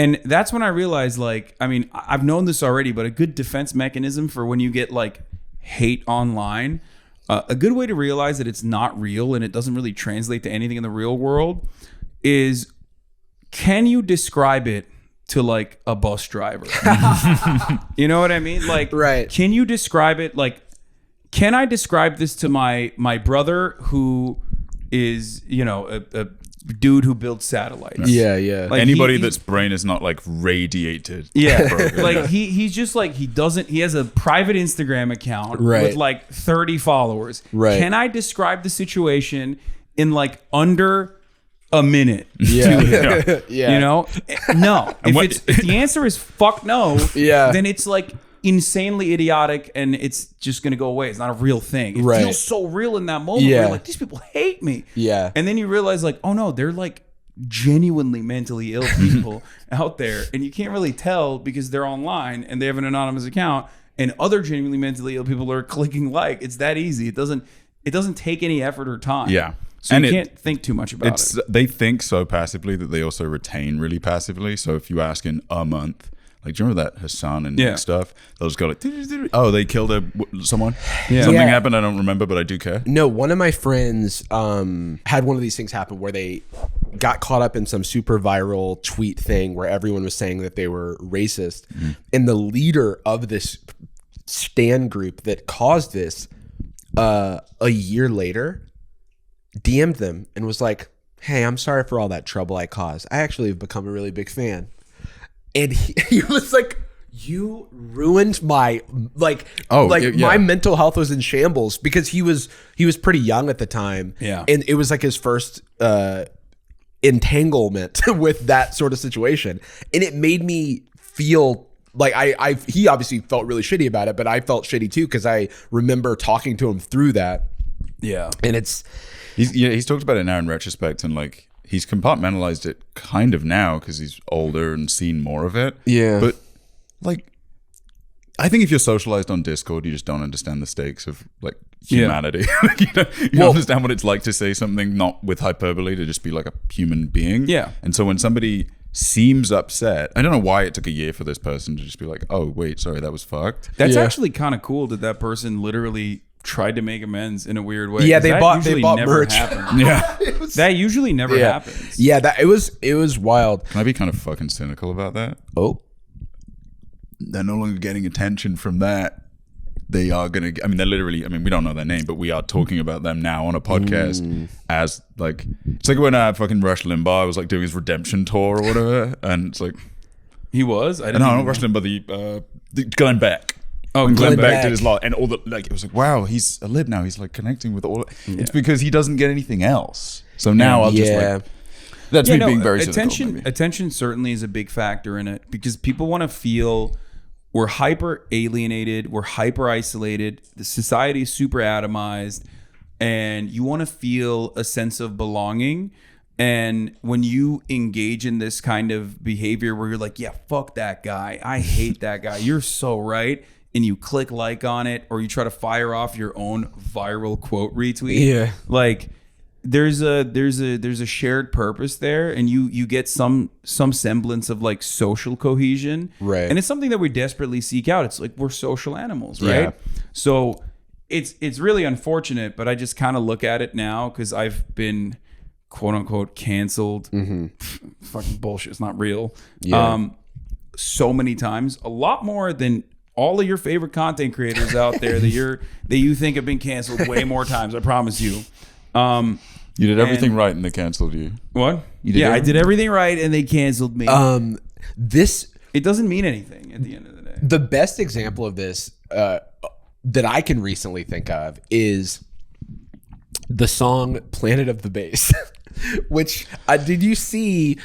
And that's when I realized, like, I mean, I've known this already, but a good defense mechanism for when you get like hate online, a good way to realize that it's not real and it doesn't really translate to anything in the real world is, can you describe it to like a bus driver? You know what I mean? Like, right. Can you describe it? Like, can I describe this to my brother who is, a dude who builds satellites? Yeah. Like Anybody that's brain is not like radiated. Yeah. Like he's just like, he has a private Instagram account with like 30 followers. Right. Can I describe the situation in like under a minute? Yeah. Yeah. No. If the answer is fuck no, then it's like insanely idiotic and it's just gonna go away. It's not a real thing. It feels so real in that moment. Where you're like, these people hate me. Yeah. And then you realize like, oh no, they're like genuinely mentally ill people out there, and you can't really tell because they're online and they have an anonymous account, and other genuinely mentally ill people are clicking like. It's that easy. It doesn't take any effort or time. Yeah. So you can't think too much about it. They think so passively that they also retain really passively. So if you ask in a month, like, do you remember that Hasan and Nick stuff? They'll just go like, oh, they killed someone? Yeah. Something happened, I don't remember, but I do care. No, one of my friends had one of these things happen where they got caught up in some super viral tweet thing where everyone was saying that they were racist. Mm-hmm. And the leader of this stan group that caused this, a year later, DM'd them and was like, hey, I'm sorry for all that trouble I caused. I actually have become a really big fan. And he was like, you ruined my my mental health was in shambles, because he was pretty young at the time. Yeah. And it was like his first entanglement with that sort of situation. And it made me feel like he obviously felt really shitty about it, but I felt shitty too, because I remember talking to him through that. Yeah. And he's talked about it now in retrospect, and like he's compartmentalized it kind of now because he's older and seen more of it. Yeah. But like, I think if you're socialized on Discord, you just don't understand the stakes of like humanity. You don't understand what it's like to say something not with hyperbole, to just be like a human being. Yeah. And so when somebody seems upset, I don't know why it took a year for this person to just be like, oh wait, sorry, that was fucked. That's actually kind of cool that person literally tried to make amends in a weird way. Yeah, they bought never merch. Happens. Yeah. That usually never happens. Yeah, it was wild. Can I be kind of fucking cynical about that? Oh. They're no longer getting attention from that. They are going to, they're literally, we don't know their name, but we are talking about them now on a podcast as like, it's like when fucking Rush Limbaugh was like doing his redemption tour or whatever. And it's like, he was? No, not Rush Limbaugh, the Glenn Beck. Oh, when Glenn Beck Beck did his lot, and all the, like, it was like, wow, he's a lib now. He's like connecting with all. It's because he doesn't get anything else. So now I'll just like, that's me being very cynical. Attention certainly is a big factor in it, because people want to feel we're hyper alienated, we're hyper isolated, the society is super atomized, and you want to feel a sense of belonging. And when you engage in this kind of behavior where you're like, yeah, fuck that guy, I hate that guy, you're so right, and you click like on it, or you try to fire off your own viral quote retweet, like there's a shared purpose there, and you get some semblance of like social cohesion, right? And it's something that we desperately seek out. It's like we're social animals, right? So it's really unfortunate, but I just kind of look at it now because I've been quote unquote canceled. Fucking bullshit. It's not real. So many times, a lot more than all of your favorite content creators out there that you think have been canceled way more times. I promise you. You did everything right and they canceled you. What? I did everything right and they canceled me. It doesn't mean anything at the end of the day. The best example of this, that I can recently think of is the song Planet of the Bass, which did you see?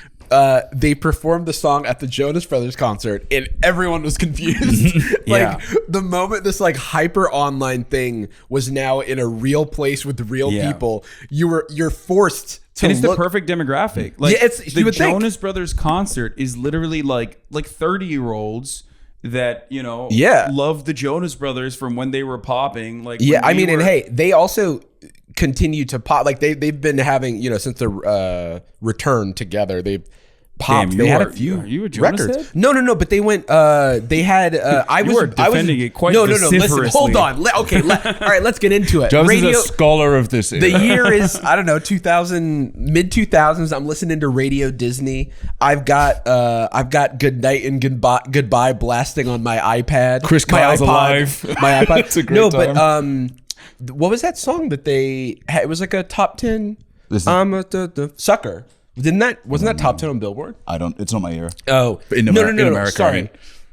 They performed the song at the Jonas Brothers concert and everyone was confused. Yeah. The moment this like hyper online thing was now in a real place with real people, you're forced to And it's look. the perfect demographic. Like Yeah, it's- the you would think. Jonas Brothers concert is literally like 30-year-olds that, you know, Yeah. love the Jonas Brothers from when they were popping. Like Yeah, when I we mean, and were- hey, they also continue to pop. Like they've been having, you know, since the return together, they've popped. Damn, they had a are few you a Jonas records. head? No, but they went. They had. I You was were defending it quite No. Listen, vociferously. hold on. All right, let's get into it. Jarvis Radio. is a scholar of this. The year is, I don't know, 2000, mid 2000s. I'm listening to Radio Disney. I've got Good Night and Goodbye blasting on my iPad. Chris my Kyle's iPod, alive. My iPod. It's a great no, time. but what was that song that they had? It was like a top 10. This is- I'm the sucker. Wasn't that top 10 on Billboard? It's not my ear. Oh, In no, America, Sorry. I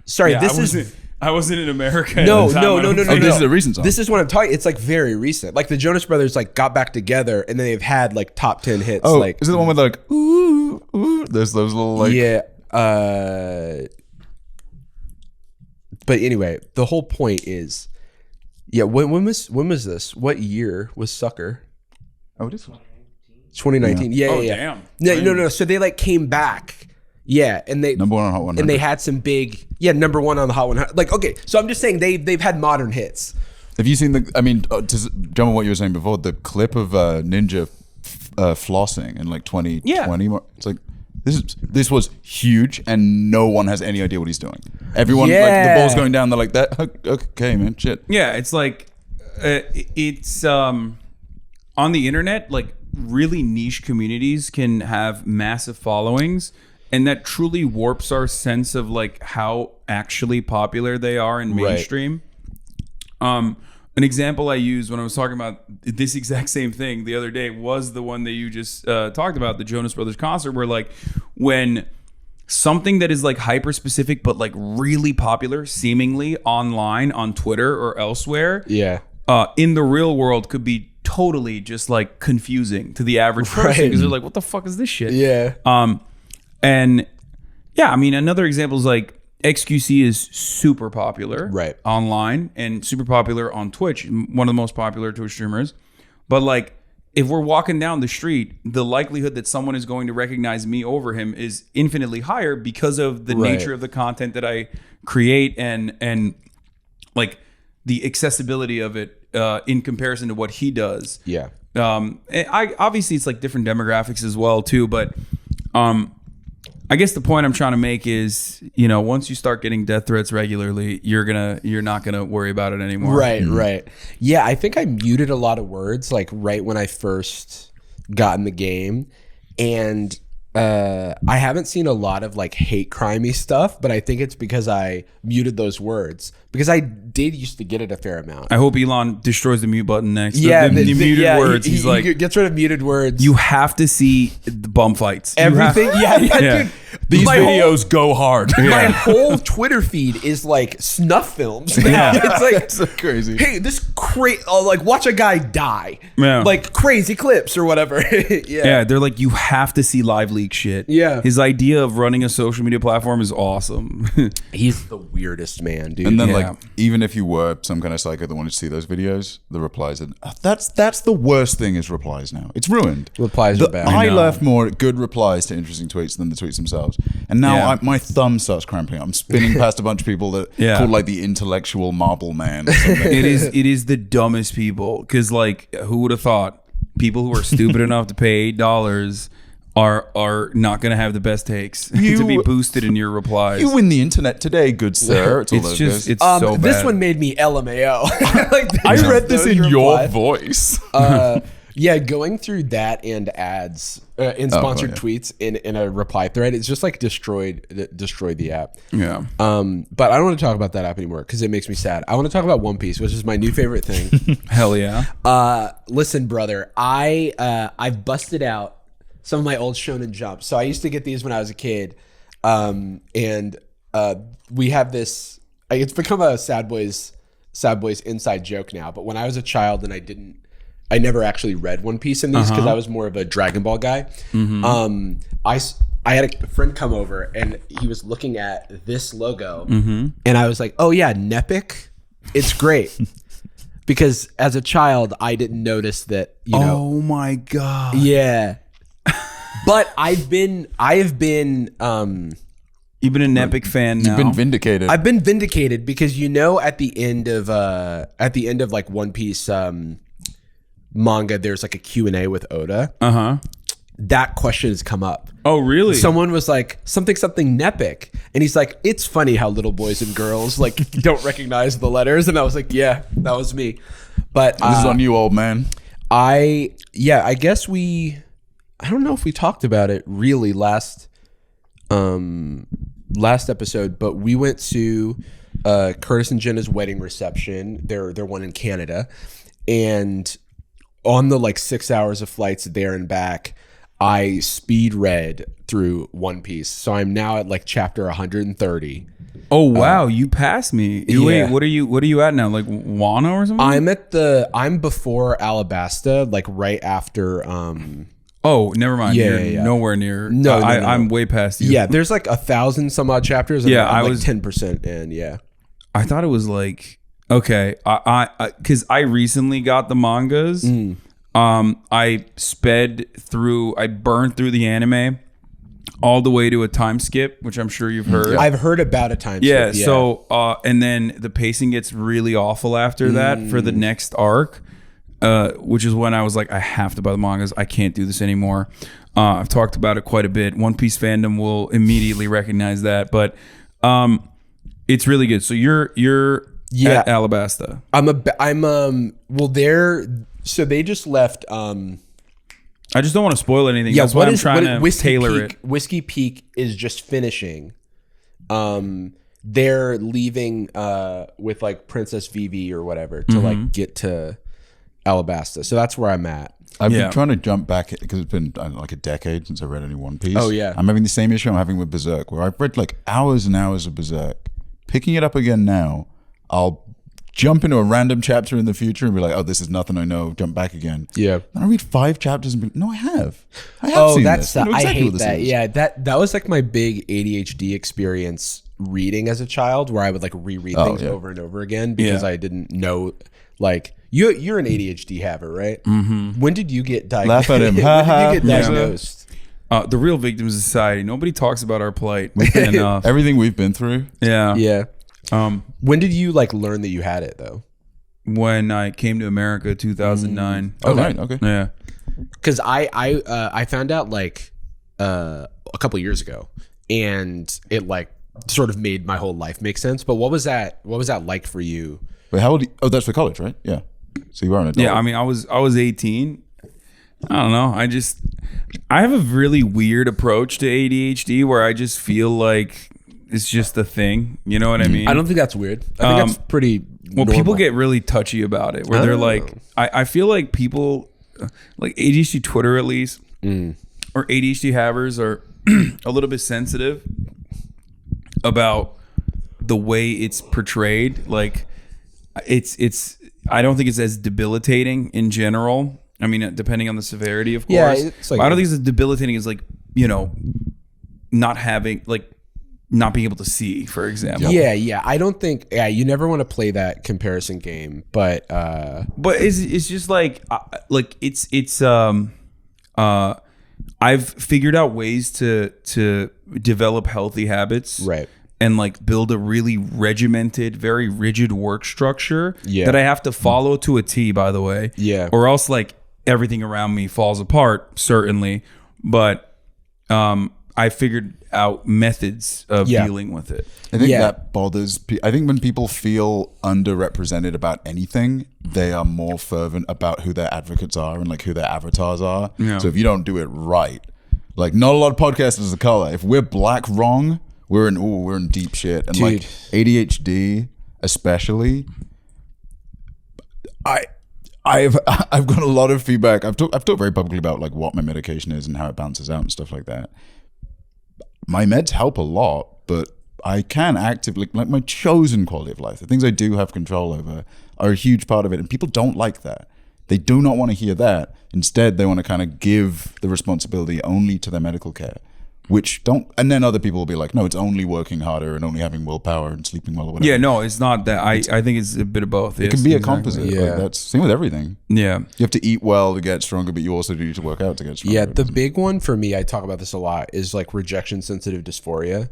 Sorry, Yeah, this I wasn't in America. no, at the time. no, I no, don't no, no, think- no. this is a recent song. This is what I'm talking. It's like very recent. Like the Jonas Brothers like got back together and then they've had like top 10 hits. Oh, like is it the one with like ooh ooh? There's those little like yeah. But anyway, the whole point is, yeah. When was this? What year was Sucker? Oh, it is. 2019. Yeah. Oh, yeah. damn. Yeah, no. So they like came back. Yeah, and they Number one on Hot 100. and they had some big number one on the Hot 100. Like okay, so I'm just saying they've had modern hits. Have you seen the? I mean, to jump on what you were saying before, the clip of Ninja flossing in like 2020. It's like this was huge, and no one has any idea what he's doing. Everyone like Yeah. the ball's going down. They're like that. Okay, man, shit. Yeah, it's like it's on the internet, like really niche communities can have massive followings, and that truly warps our sense of like how actually popular they are in Right. mainstream. An example I used when I was talking about this exact same thing the other day was the one that you just talked about, the Jonas Brothers concert, where like when something that is like hyper specific but like really popular seemingly online on Twitter or elsewhere, Yeah. in the real world could be totally just like confusing to the average person Right. because they're like, what the fuck is this shit? Yeah. And yeah, I mean, another example is like XQC is super popular Right. online and super popular on Twitch, one of the most popular Twitch streamers. But like, if we're walking down the street, the likelihood that someone is going to recognize me over him is infinitely higher because of the Right. nature of the content that I create and like the accessibility of it in comparison to what he does. Yeah. And I obviously it's like different demographics as well too, but I guess the point I'm trying to make is, you know, once you start getting death threats regularly, you're not gonna worry about it anymore. Right. Yeah, I think I muted a lot of words like right when I first got in the game, and I haven't seen a lot of like hate crimey stuff, but I think it's because I muted those words because I did used to get it a fair amount. I hope Elon destroys the mute button next. Yeah, the muted words. He's like, he gets rid of muted words. you have to see the bum fights. You have- everything. Yeah, Yeah. dude. These My videos go hard. My whole Twitter feed is like snuff films. Yeah. It's like It's so crazy. hey, this crazy, like watch a guy die. Yeah. Like crazy clips or whatever. Yeah, they're like, you have to see live leak shit. Yeah. His idea of running a social media platform is awesome. He's the weirdest man, dude. And then, Yeah. like, even if you were some kind of psycho that wanted to see those videos, the replies are that's the worst thing is replies now. It's ruined. Replies are bad. I know. left more good replies to interesting tweets than the tweets themselves. And now Yeah. my thumb starts cramping. I'm spinning past a bunch of people that Yeah. called like the intellectual marble man or something. it is the dumbest people because like who would have thought people who are stupid enough to pay $8 are not going to have the best takes to be boosted in your replies. You win the internet today, good sir. It's all It's those just guys. it's so bad. This one made me LMAO. Like, I read this those in your replies. voice. Yeah, going through that and ads in sponsored yeah. tweets in a reply thread, it's just like destroyed the app. yeah. But I don't want to talk about that app anymore because it makes me sad. I want to talk about One Piece, which is my new favorite thing. Hell yeah. Listen, brother, I've busted out some of my old Shonen Jump. So I used to get these when I was a kid, and we have this. It's become a Sad Boys Sad Boy's inside joke now, but when I was a child and I never actually read One Piece in these because I was more of a Dragon Ball guy. I had a friend come over and he was looking at this logo and I was like, oh yeah, Nepic, it's great. Because as a child, I didn't notice that, you know. Oh my God. Yeah. But I have been You've been an Epic fan now. You've been vindicated. I've been vindicated because, you know, at the end of like One Piece manga, there's like a Q&A with Oda. That question has come up. Oh, really? Someone was like, something Nepic. And he's like, it's funny how little boys and girls like don't recognize the letters. And I was like, yeah, that was me. But this is on you, old man. I guess I don't know if we talked about it really last episode, but we went to Curtis and Jenna's wedding reception. Their one in Canada. And on the like 6 hours of flights there and back, I speed read through One Piece. So I'm now at like chapter 130. Oh wow, you passed me. Wait, yeah. what are you at now? Like Wano or something? I'm before Alabasta, like right after Oh, never mind. Yeah, You're yeah. nowhere near. No, I'm way past you. Yeah, there's like 1,000 some odd chapters. And Yeah, I'm I like was 10% in. Yeah. I thought it was like okay. Because I recently got the mangas. I burned through the anime all the way to a time skip, which I'm sure you've heard. I've heard about a time Yeah. skip. So and then the pacing gets really awful after that for the next arc. Which is when I was like, I have to buy the mangas. I can't do this anymore. I've talked about it quite a bit. One Piece fandom will immediately recognize that, but it's really good. So you're at Alabasta. So they just left. I just don't want to spoil anything. That's why I'm trying to tailor it. Whiskey Peak is just finishing. They're leaving with like Princess Vivi or whatever to like get to Alabasta. So that's where I'm at. I've been trying to jump back because it's been like a decade since I read any One Piece. Oh, yeah. I'm having the same issue I'm having with Berserk, where I've read like hours and hours of Berserk. Picking it up again now, I'll jump into a random chapter in the future and be like, oh, this is nothing I know. Jump back again. Yeah. And I read 5 chapters and be like, no, I have seen this. I know I exactly hate what this that. is. Yeah, that was like my big ADHD experience reading as a child, where I would like reread things over and over again because I didn't know. Like you're an ADHD haver, right? Mm-hmm. When did you get diagnosed? Laugh at him. When did you get diagnosed? The Real Victims Society. Nobody talks about our plight enough. Everything we've been through. Yeah. Yeah. When did you like learn that you had it though? When I came to America, 2009. Oh, right. Okay. Yeah. Because I found out like a couple years ago, and it like sort of made my whole life make sense. But what was that like for you? Wait, how old? Oh, that's for college, right? Yeah. So you were an adult. Yeah, I mean, I was 18. I don't know. I have a really weird approach to ADHD where I just feel like it's just a thing. You know what I mean? I don't think that's weird. I think that's pretty normal. People get really touchy about it where they're like, I feel like people, like ADHD Twitter at least, or ADHD havers are a little bit sensitive about the way it's portrayed. Like, it's I don't think it's as debilitating in general. I mean, depending on the severity, of course. Yeah, it's like, I don't think it's as debilitating as like, you know, not being able to see, for example. Yeah. I don't think. Yeah, you never want to play that comparison game, but it's just like I've figured out ways to develop healthy habits, right, and like build a really regimented, very rigid work structure that I have to follow to a T, by the way. Yeah. Or else like everything around me falls apart, certainly. But I figured out methods of dealing with it. I think that bothers. I think when people feel underrepresented about anything, they are more fervent about who their advocates are and like who their avatars are. Yeah. So if you don't do it right, like not a lot of podcasters of color. If we're black wrong, we're in deep shit. And like ADHD, especially, I've got a lot of feedback. I've talked very publicly about like what my medication is and how it balances out and stuff like that. My meds help a lot, but I can actively, like my chosen quality of life, the things I do have control over are a huge part of it. And people don't like that. They do not want to hear that. Instead, they want to kind of give the responsibility only to their medical care, which don't, and then other people will be like, no, it's only working harder and only having willpower and sleeping well or whatever. Yeah, no, it's not that. I think it's a bit of both. It can be a composite. Yeah. Like that's same with everything. Yeah. You have to eat well to get stronger, but you also need to work out to get stronger. Yeah, the big one for me, I talk about this a lot, is like rejection sensitive dysphoria.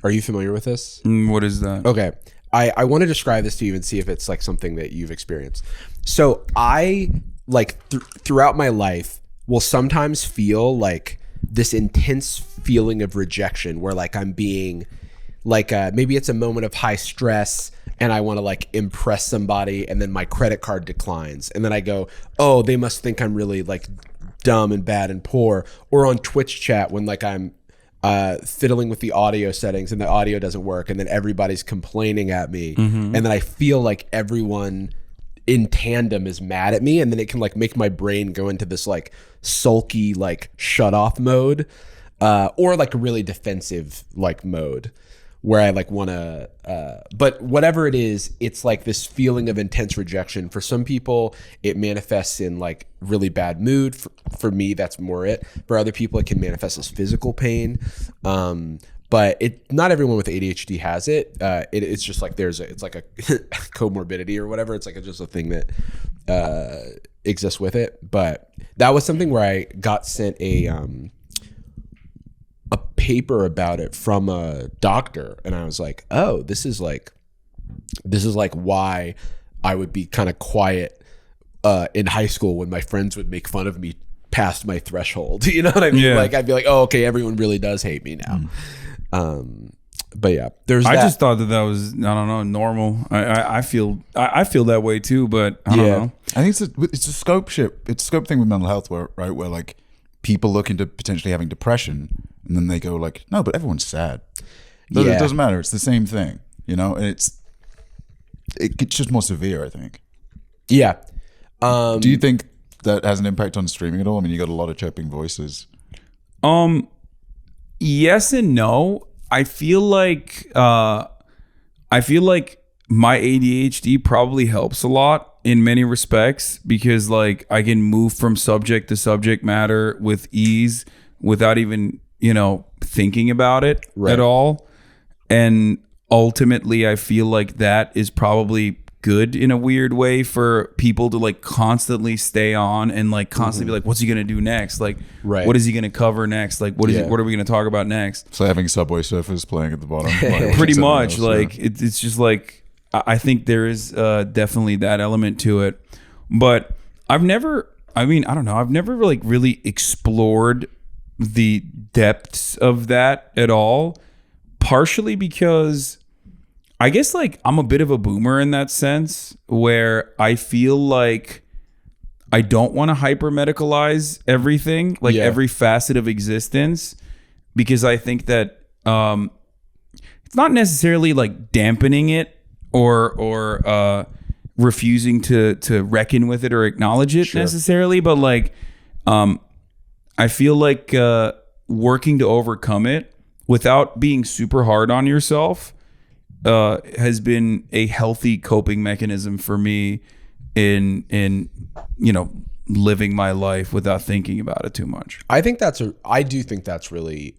Are you familiar with this? What is that? Okay. I want to describe this to you and see if it's like something that you've experienced. So I like throughout my life will sometimes feel like this intense feeling of rejection where like I'm being like maybe it's a moment of high stress and I want to like impress somebody and then my credit card declines and then I go, oh, they must think I'm really like dumb and bad and poor. Or on Twitch chat when like I'm fiddling with the audio settings and the audio doesn't work and then everybody's complaining at me and then I feel like everyone in tandem is mad at me and then it can like make my brain go into this like sulky like shut off mode or like a really defensive like mode where I like want to but whatever it is, it's like this feeling of intense rejection. For some people it manifests in like really bad mood. For me that's more it. For other people it can manifest as physical pain. But not everyone with ADHD has it. It's just like it's like a comorbidity or whatever. It's like just a thing that exists with it. But that was something where I got sent a paper about it from a doctor, and I was like, oh, this is like why I would be kind of quiet in high school when my friends would make fun of me past my threshold. You know what I mean? Yeah. Like I'd be like, oh, okay, everyone really does hate me now. But yeah, I just thought that was, I don't know, normal. I feel that way too, but I don't know. I think it's a scope shift. It's a scope thing with mental health, where like people look into potentially having depression, and then they go like, no, but everyone's sad. It doesn't matter. It's the same thing, you know. And it's just more severe, I think. Yeah. Do you think that has an impact on streaming at all? I mean, you got a lot of chirping voices. Yes and no. I feel like my ADHD probably helps a lot in many respects because like I can move from subject to subject matter with ease without even, thinking about it at all. And ultimately I feel like that is probably good in a weird way for people to like constantly stay on and like constantly be like, what's he gonna do next? Like, what is he gonna cover next? Like, what are we gonna talk about next? So having Subway Surfers playing at the bottom, like, pretty much. Like it's just like I think there is definitely that element to it, but I've never like really explored the depths of that at all. Partially because I guess like I'm a bit of a boomer in that sense where I feel like I don't want to hyper medicalize everything, like every facet of existence, because I think that it's not necessarily like dampening it or refusing to reckon with it or acknowledge it necessarily, but like I feel like working to overcome it without being super hard on yourself has been a healthy coping mechanism for me in living my life without thinking about it too much. I do think that's really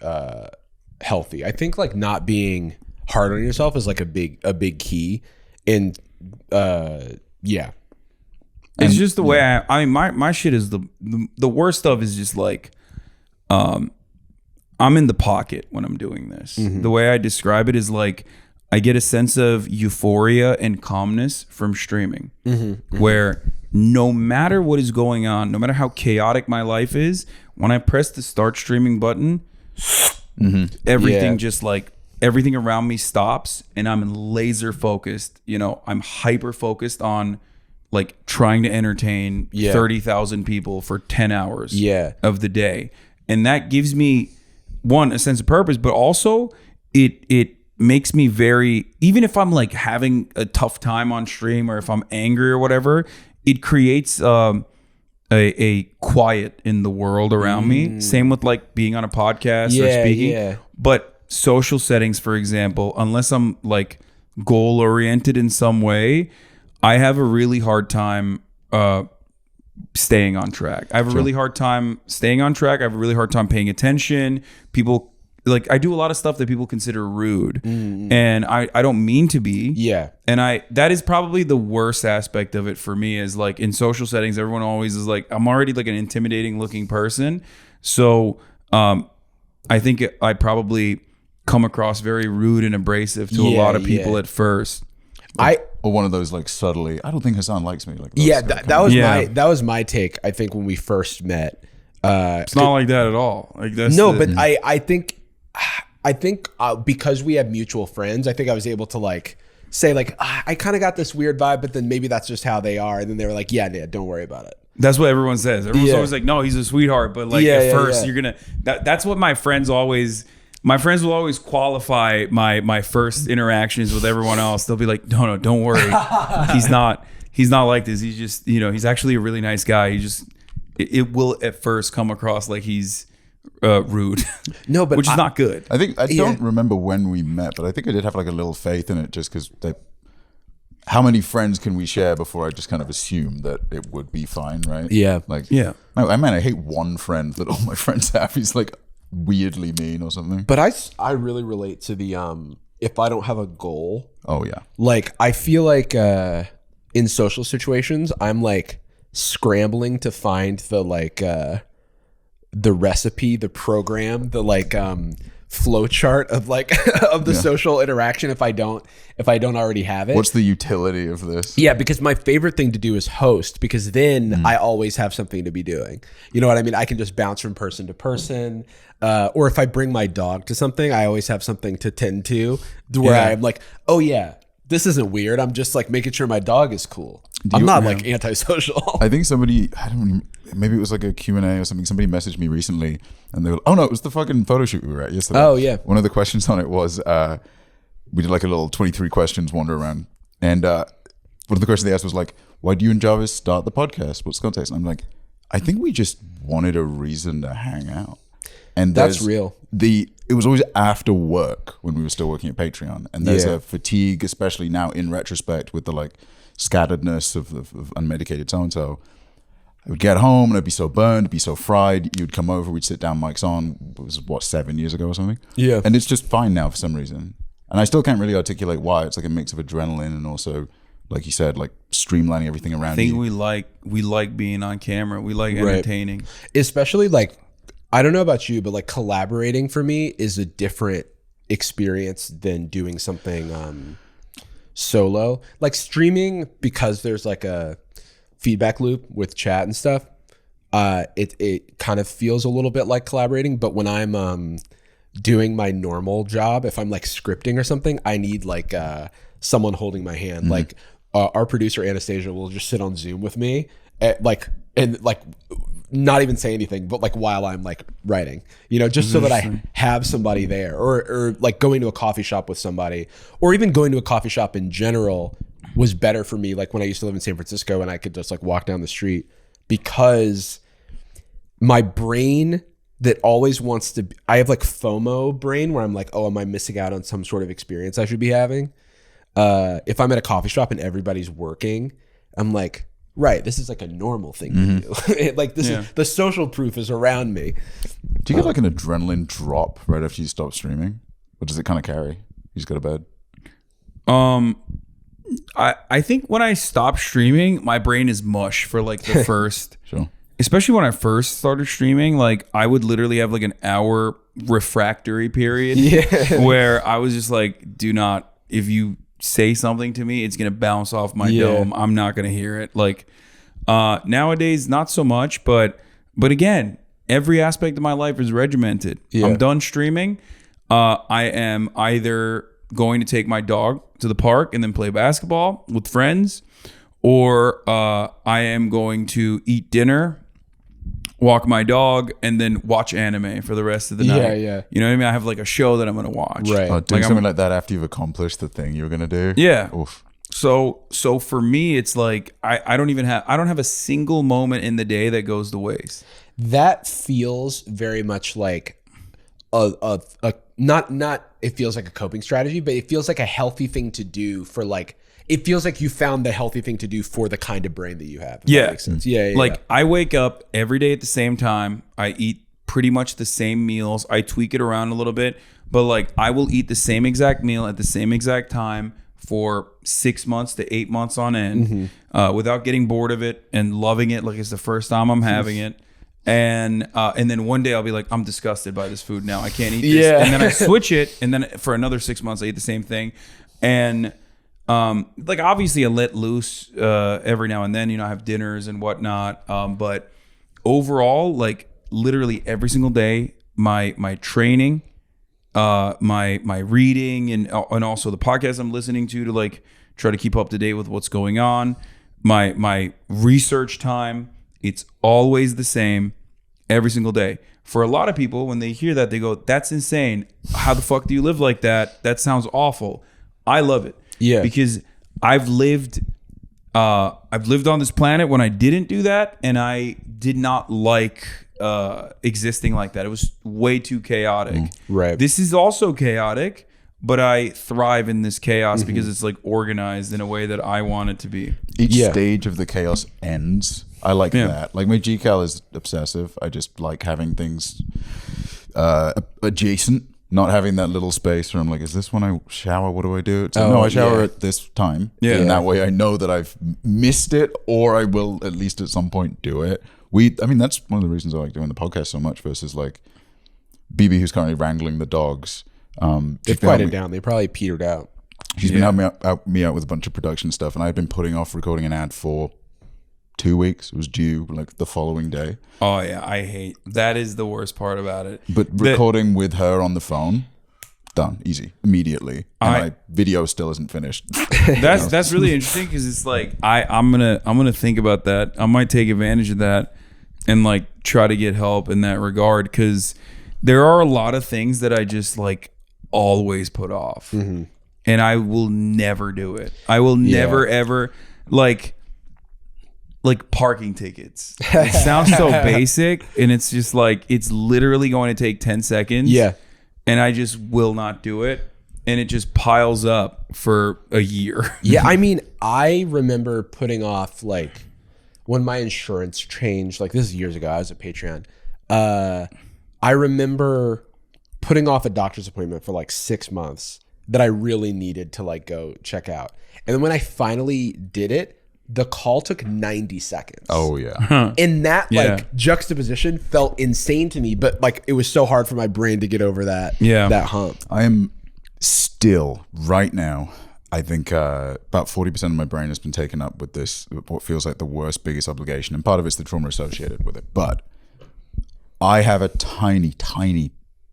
healthy. I think like not being hard on yourself is like a big key. And it's just the way I mean my shit is the worst of is just like I'm in the pocket when I'm doing this. The way I describe it is like I get a sense of euphoria and calmness from streaming, where no matter what is going on, no matter how chaotic my life is, when I press the start streaming button, everything just like everything around me stops and I'm laser focused. I'm hyper focused on like trying to entertain 30,000 people for 10 hours of the day. And that gives me a sense of purpose, but also it makes me even if I'm like having a tough time on stream or if I'm angry or whatever, it creates a quiet in the world around me. Same with like being on a podcast or speaking. But social settings, for example, unless I'm like goal oriented in some way, I have a really hard time staying on track. I have a really hard time staying on track. I have a really hard time paying attention. People like I do a lot of stuff that people consider rude, and I don't mean to be. Yeah. And that is probably the worst aspect of it for me is like in social settings, everyone always is like, I'm already like an intimidating looking person. So I think I probably come across very rude and abrasive to a lot of people at first. Or one of those like subtly, I don't think Hasan likes me. Like that was my take. I think when we first met, it's not like that at all. Like that's but I think because we have mutual friends, I think I was able to like say like I kind of got this weird vibe, but then maybe that's just how they are, and then they were like, yeah, don't worry about it. That's what everyone says. Everyone's always like, no, he's a sweetheart, but like at first you're gonna. That's what my friends always. My friends will always qualify my first interactions with everyone else. They'll be like, no, don't worry. He's not like this. He's just, he's actually a really nice guy. It will at first come across like he's rude. No, but which is not good. I think I don't remember when we met, but I think I did have like a little faith in it just because how many friends can we share before I just kind of assume that it would be fine, right? Yeah. Like, yeah. I hate one friend that all my friends have. He's like weirdly mean or something. But I really relate to the if I don't have a goal. Oh yeah. Like I feel like in social situations I'm like scrambling to find the like the recipe, the program, the like flow chart of like of the social interaction if I don't already have it. What's the utility of this? Yeah, because my favorite thing to do is host, because then I always have something to be doing. You know what I mean? I can just bounce from person to person. Or if I bring my dog to something, I always have something to tend to where I'm like, oh yeah, this isn't weird. I'm just like making sure my dog is cool. I'm not like antisocial. I think maybe it was like a Q&A or something. Somebody messaged me recently and they were, oh no, it was the fucking photo shoot we were at yesterday. Oh yeah. One of the questions on it was, we did like a little 23 questions wander around. And one of the questions they asked was like, why do you and Jarvis start the podcast? What's the context? And I'm like, I think we just wanted a reason to hang out. And that's real. It was always after work when we were still working at Patreon. And there's a fatigue, especially now in retrospect with the like scatteredness of unmedicated so-and-so. I would get home and I'd be so burned, I'd be so fried. You'd come over, we'd sit down, mics on. It was what, 7 years ago or something? Yeah. And it's just fine now for some reason. And I still can't really articulate why. It's like a mix of adrenaline and also, like you said, like streamlining everything around you. I think we like being on camera. We like entertaining. Especially like, I don't know about you, but like collaborating for me is a different experience than doing something solo. Like streaming, because there's like a feedback loop with chat and stuff, it kind of feels a little bit like collaborating. But when I'm doing my normal job, if I'm like scripting or something, I need like someone holding my hand. Mm-hmm. Like our producer Anastasia will just sit on Zoom with me and not even say anything, but like while I'm like writing, just so that I have somebody there, or like going to a coffee shop with somebody, or even going to a coffee shop in general was better for me. Like when I used to live in San Francisco and I could just like walk down the street, because my brain that always wants to, I have like FOMO brain where I'm like, oh, am I missing out on some sort of experience I should be having? If I'm at a coffee shop and everybody's working, I'm like, right, this is like a normal thing to do. Like this is, the social proof is around me. Do you get like an adrenaline drop right after you stop streaming? Or does it kind of carry? You just go to bed? I think when I stop streaming, my brain is mush for like the first, especially when I first started streaming, like I would literally have like an hour refractory period where I was just like, do not, if you say something to me, it's gonna bounce off my dome. I'm not gonna hear it. Like nowadays, not so much, but again, every aspect of my life is regimented. I'm done streaming. I am either going to take my dog to the park and then play basketball with friends, or I am going to eat dinner, walk my dog, and then watch anime for the rest of the night. You know what I mean? I have like a show that I'm going to watch. Right. Doing something like that after you've accomplished the thing you were going to do. Yeah. Oof. So for me, it's like, I don't have a single moment in the day that goes to waste. That feels very much like a not it feels like a coping strategy, but it feels like a healthy thing to do for like, it feels like you found the healthy thing to do for the kind of brain that you have. If that makes sense. Yeah. Like I wake up every day at the same time. I eat pretty much the same meals. I tweak it around a little bit, but like I will eat the same exact meal at the same exact time for 6 months to 8 months on end, without getting bored of it and loving it like it's the first time I'm having it. And then one day I'll be like, I'm disgusted by this food now. I can't eat this. Yeah. And then I switch it, and then for another 6 months I eat the same thing. And like obviously I let loose every now and then. You know, I have dinners and whatnot. But overall, like literally every single day, my training, my reading, and also the podcast I'm listening to like try to keep up to date with what's going on. My research time, it's always the same every single day. For a lot of people, when they hear that, they go, "That's insane. How the fuck do you live like that? That sounds awful." I love it. Yeah. Because I've lived on this planet when I didn't do that, and I did not like existing like that. It was way too chaotic. Right. This is also chaotic, but I thrive in this chaos because it's like organized in a way that I want it to be. Each stage of the chaos ends. I like that. Like my GCal is obsessive. I just like having things adjacent, not having that little space where I'm like, is this when I shower? What do I do? It's like, no, I shower at this time. Yeah. And that way I know that I've missed it, or I will at least at some point do it. I mean, that's one of the reasons I like doing the podcast so much versus like BB, who's currently wrangling the dogs. They've quieted down. They probably petered out. She's been helping me out with a bunch of production stuff, and I've been putting off recording an ad for 2 weeks. It was due like the following day. Oh yeah, I hate that. Is the worst part about it. But recording with her on the phone, done, easy, immediately. And my video still isn't finished. That's really interesting because it's like I'm gonna think about that. I might take advantage of that and like try to get help in that regard, because there are a lot of things that I just like always put off, and I will never do it. I will never ever like parking tickets. It sounds so basic, and it's just like it's literally going to take 10 seconds. Yeah. And I just will not do it, and it just piles up for a year. Yeah, I mean, I remember putting off like when my insurance changed, like this is years ago, I was at Patreon. I remember putting off a doctor's appointment for like 6 months that I really needed to like go check out. And then when I finally did it, the call took 90 seconds. Oh yeah. And that like juxtaposition felt insane to me, but like it was so hard for my brain to get over that hump. I am still right now, I think about 40% of my brain has been taken up with this, what feels like the worst, biggest obligation. And part of it's the trauma associated with it. But I have a tiny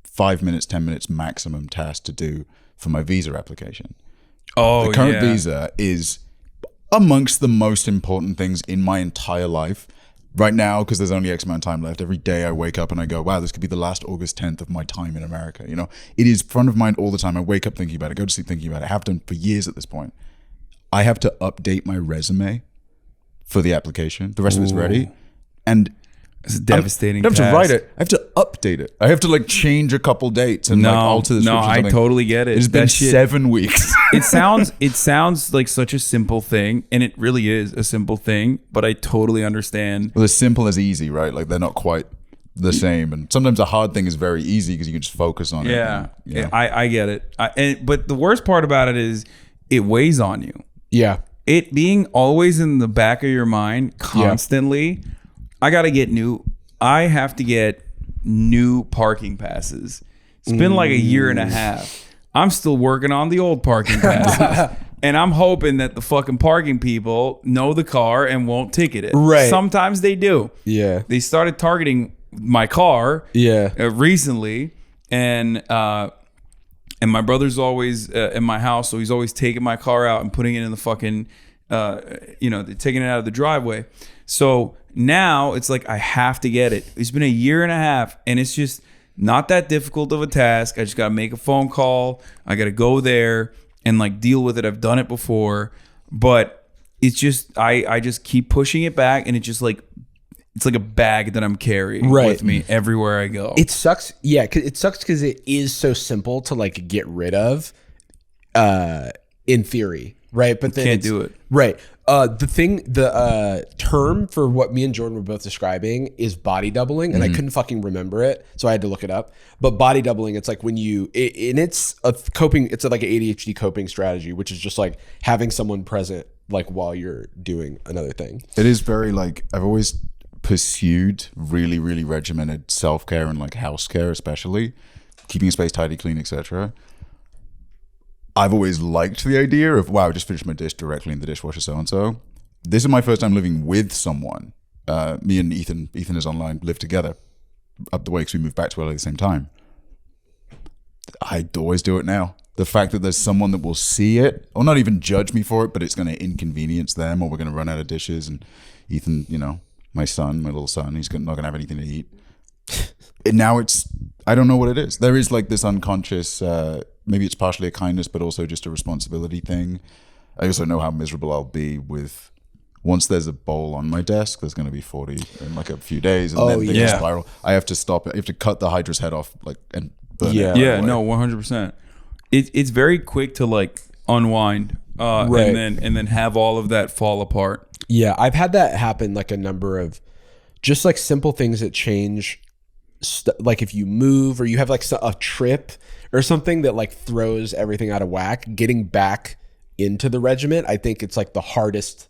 5 minutes, 10 minutes maximum task to do for my visa application. Oh, the current visa is amongst the most important things in my entire life right now, because there's only X amount of time left. Every day I wake up and I go, wow, this could be the last August 10th of my time in America. You know, it is front of mind all the time. I wake up thinking about it, go to sleep thinking about it. I have done for years at this point. I have to update my resume for the application. The rest of it's ready. And it's a devastating I don't have task. to write it. I have to update it. I have to like change a couple dates and like alter the No, description. I totally get it. It's been 7 weeks. It sounds like such a simple thing, and it really is a simple thing, but I totally understand. Well, as simple as easy, right? Like they're not quite the same. And sometimes a hard thing is very easy because you can just focus on it. Yeah, and, you know. I get it. But the worst part about it is it weighs on you. Yeah. It being always in the back of your mind constantly. I have to get new parking passes. It's been like a year and a half. I'm still working on the old parking passes. And I'm hoping that the fucking parking people know the car and won't ticket it. Right. Sometimes they do. Yeah. They started targeting my car recently. And my brother's always in my house, so he's always taking my car out and putting it in the fucking, taking it out of the driveway. So now it's like I have to get it. It's been a year and a half, and it's just not that difficult of a task. I just got to make a phone call. I got to go there and like deal with it. I've done it before, but it's just I just keep pushing it back, and it just like it's like a bag that I'm carrying Right. with me everywhere I go. It sucks. Yeah, 'cause it sucks because it is so simple to like get rid of, in theory, right? But then Can't do it. Right. The term for what me and Jordan were both describing is body doubling, and I couldn't fucking remember it, so I had to look it up. But body doubling, it's like when it's a coping. It's like an ADHD coping strategy, which is just like having someone present like while you're doing another thing. It is very like I've always pursued really, really regimented self-care and like house care, especially keeping a space tidy, clean, etc. I've always liked the idea of, wow, I just finished my dish directly in the dishwasher, so-and-so. This is my first time living with someone. Me and Ethan is online, live together up the way because we moved back to LA at the same time. I always do it now. The fact that there's someone that will see it, or not even judge me for it, but it's going to inconvenience them, or we're going to run out of dishes. And Ethan, you know, my little son, he's not going to have anything to eat. And now I don't know what it is. There is like this unconscious, maybe it's partially a kindness, but also just a responsibility thing. I also know how miserable I'll be with, once there's a bowl on my desk, there's going to be 40 in like a few days, and then they spiral. I have to stop it. I have to cut the Hydra's head off, like, and burn it. Yeah, no, 100%. It's very quick to like unwind, Right. and then have all of that fall apart. Yeah, I've had that happen like a number of just like simple things that change. Like if you move or you have like a trip or something that like throws everything out of whack, getting back into the regiment, I think it's like the hardest,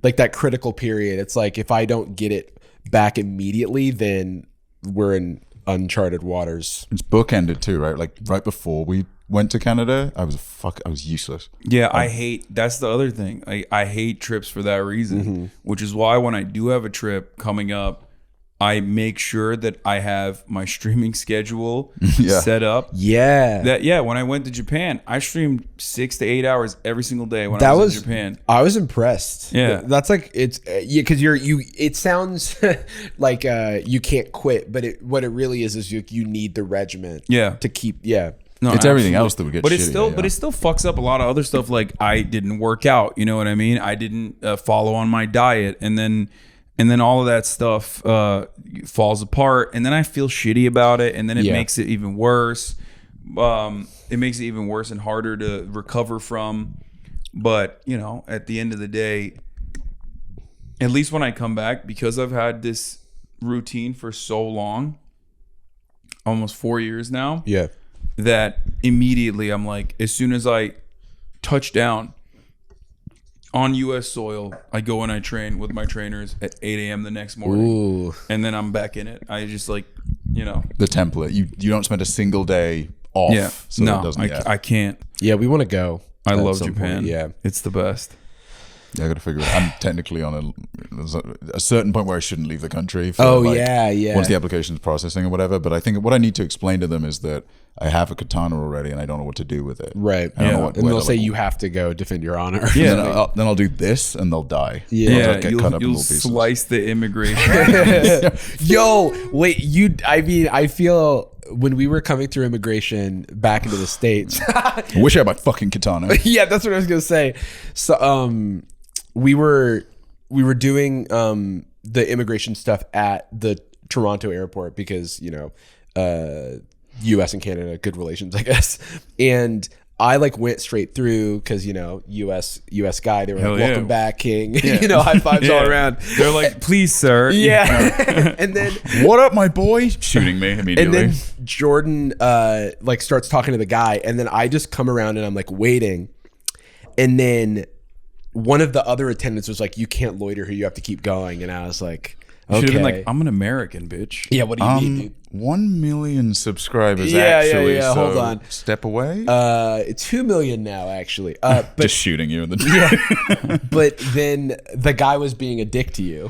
like that critical period. It's like if I don't get it back immediately, then we're in uncharted waters. It's bookended too, right? Like right before we went to Canada, I was useless. Yeah, that's the other thing. I hate trips for that reason, which is why when I do have a trip coming up, I make sure that I have my streaming schedule set up. Yeah. When I went to Japan, I streamed 6 to 8 hours every single day when I was in Japan. I was impressed. Yeah. That's like, it's, because it sounds like you can't quit, but what it really is you need the regiment to keep, No, it's everything else that would get but shitty. But it still fucks up a lot of other stuff. Like I didn't work out, you know what I mean? I didn't follow on my diet, and then all of that stuff falls apart, and then I feel shitty about it, and then it makes it even worse. It makes it even worse and harder to recover from. But you know, at the end of the day, at least when I come back, because I've had this routine for so long, almost 4 years now. Yeah. That immediately I'm like, as soon as I touch down on U.S. soil, I go and I train with my trainers at 8 a.m. the next morning. Ooh. And then I'm back in it. I just like, you know. The template. You don't spend a single day off. Yeah. So No, it doesn't, I can't. Yeah, we want to go. I at love some Japan. point. Yeah. It's the best. Yeah, I got to figure it out. I'm technically on there's a certain point where I shouldn't leave the country. Once the application's processing or whatever. But I think what I need to explain to them is that I have a katana already and I don't know what to do with it. Right. I don't know And they'll say you have to go defend your honor. Yeah. Then I'll do this and they'll die. Yeah. I'll get cut up in You'll little pieces. slice the immigration. Yo, wait, I feel when we were coming through immigration back into the States. I wish I had my fucking katana. Yeah, that's what I was gonna say. So we were doing the immigration stuff at the Toronto airport because, you know, US and Canada, good relations, I guess. And I like went straight through because, you know, US guy, they were like, welcome back, King. You know, high fives all around. They're like, please, sir. Yeah. And then What up, my boy? Shooting me immediately. and then Jordan like starts talking to the guy, and then I just come around and I'm like waiting. And then one of the other attendants was like, you can't loiter here, you have to keep going. And I was like, You should okay. have been like, I'm an American, bitch. Yeah, what do you mean, dude? 1 million subscribers Yeah, actually. yeah, So hold on. Step away. 2 million now, actually. But Just shooting you in the but then the guy was being a dick to you.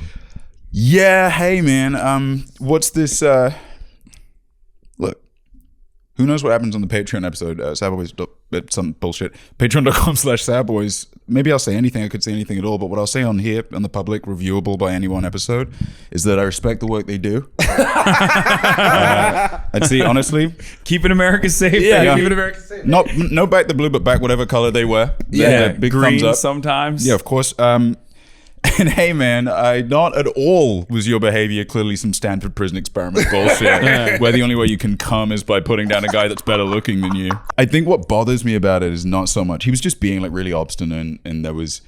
Yeah, hey man. What's this? Look, who knows what happens on the Patreon episode? Sadboys, some bullshit. Patreon.com/Sadboys. Maybe I'll say anything. I could say anything at all. But what I'll say on here, on the public, reviewable by anyone episode, is that I respect the work they do. I'd say honestly, Keeping America safe. Yeah. Keeping America safe. no back the blue, but back whatever color they wear. Yeah, Big green thumbs up. sometimes. Yeah, of course. And hey, man, not at all was your behavior clearly some Stanford prison experiment bullshit where the only way you can come is by putting down a guy that's better looking than you. I think what bothers me about it is not so much. He was just being like really obstinate, and there was,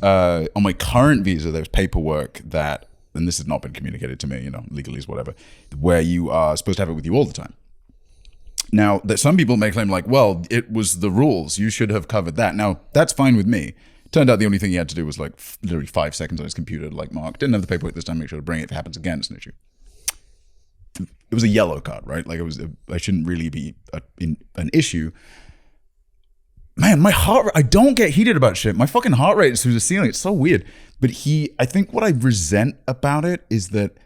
on my current visa, there's paperwork that, and this has not been communicated to me, legalese, whatever, where you are supposed to have it with you all the time. Now, that some people may claim like, well, it was the rules. You should have covered that. Now, that's fine with me. Turned out the only thing he had to do was like literally 5 seconds on his computer to like mark. Didn't have the paperwork this time. Make sure to bring it. If it happens again, it's an issue. It was a yellow card, right? Like I shouldn't really be an issue. Man, my heart, I don't get heated about shit. My fucking heart rate is through the ceiling. It's so weird. But I think what I resent about it is that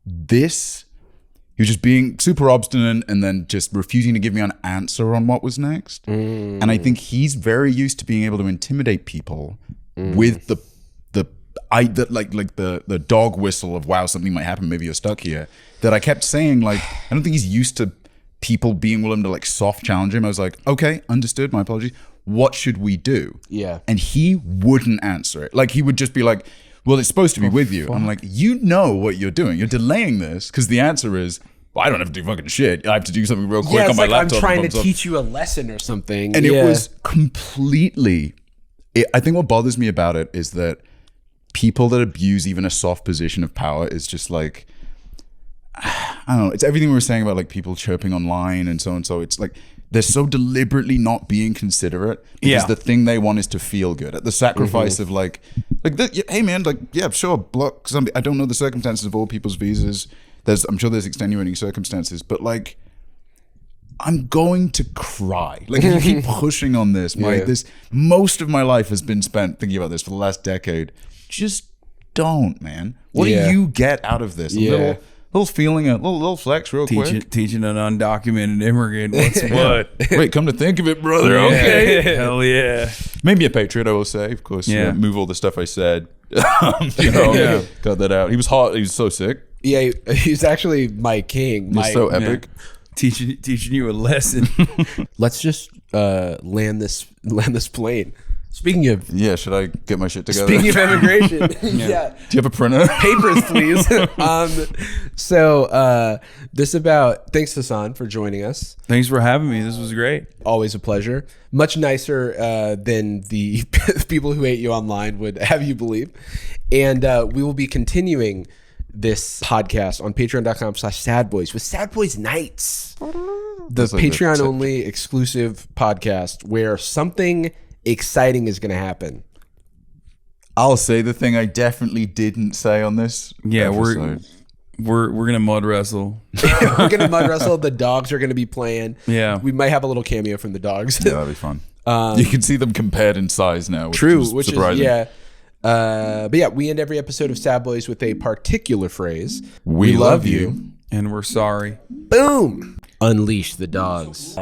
he was just being super obstinate and then just refusing to give me an answer on what was next. And I think he's very used to being able to intimidate people with the dog whistle of, wow, something might happen. Maybe you're stuck here. That I kept saying, like, I don't think he's used to people being willing to like soft challenge him. I was like, okay, understood. My apologies. What should we do? Yeah. And he wouldn't answer it. Like he would just be like, well, it's supposed to be with you. Fuck. I'm like, you know what you're doing. You're delaying this because the answer is, well, I don't have to do fucking shit. I have to do something real quick on my laptop. I'm trying to teach you a lesson or something. And it was completely, I think what bothers me about it is that people that abuse even a soft position of power is just like, I don't know. It's everything we were saying about like people chirping online and so and so. It's like, they're so deliberately not being considerate because the thing they want is to feel good at the sacrifice of like, hey man, like, yeah, sure, block somebody. I don't know the circumstances of all people's visas. I'm sure there's extenuating circumstances, but like, I'm going to cry. Like, if you keep pushing on this, most of my life has been spent thinking about this for the last decade. Just don't, man. What do you get out of this? A little feeling, a little flex real quick. Teaching an undocumented immigrant what's what. Wait, come to think of it, brother. Okay. Hell yeah. Maybe a patriot, I will say. Of course, move all the stuff I said. Cut that out. He was hot. He was so sick. Yeah, he's actually my king. He's so epic. Teaching you a lesson. Let's just land this plane. Speaking of... Yeah, should I get my shit together? Speaking of immigration. Do you have a printer? Papers, please. Thanks, Hasan, for joining us. Thanks for having me. This was great. Always a pleasure. Much nicer than the people who hate you online would have you believe. And we will be continuing this podcast on patreon.com/sadboyz with Sad Boyz Nightz. The Patreon-only exclusive podcast where something exciting is going to happen. I'll say the thing I definitely didn't say on this. Yeah, episode. we're gonna mud wrestle. We're gonna mud wrestle. The dogs are gonna be playing. Yeah, we might have a little cameo from the dogs. Yeah, that'd be fun. You can see them compared in size now. Which is surprising. But yeah, we end every episode of Sad Boyz with a particular phrase. We love you, and we're sorry. Boom! Unleash the dogs.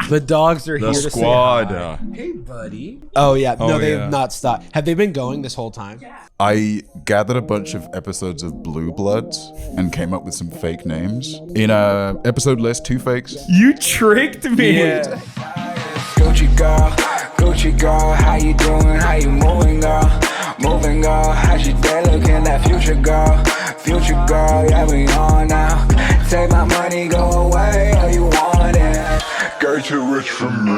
The dogs are here to squad. Say hi. Hey, buddy. Oh, yeah. No, they have not stopped. Have they been going this whole time? Yeah. I gathered a bunch of episodes of Blue Bloods and came up with some fake names. In a episode list, 2 fakes. You tricked me. Yeah. Gucci girl, how you doing? How you moving, girl? Moving, girl. How's your day looking? That future girl, yeah, we on now. Take my money, go away, all you want it. Get you rich from me.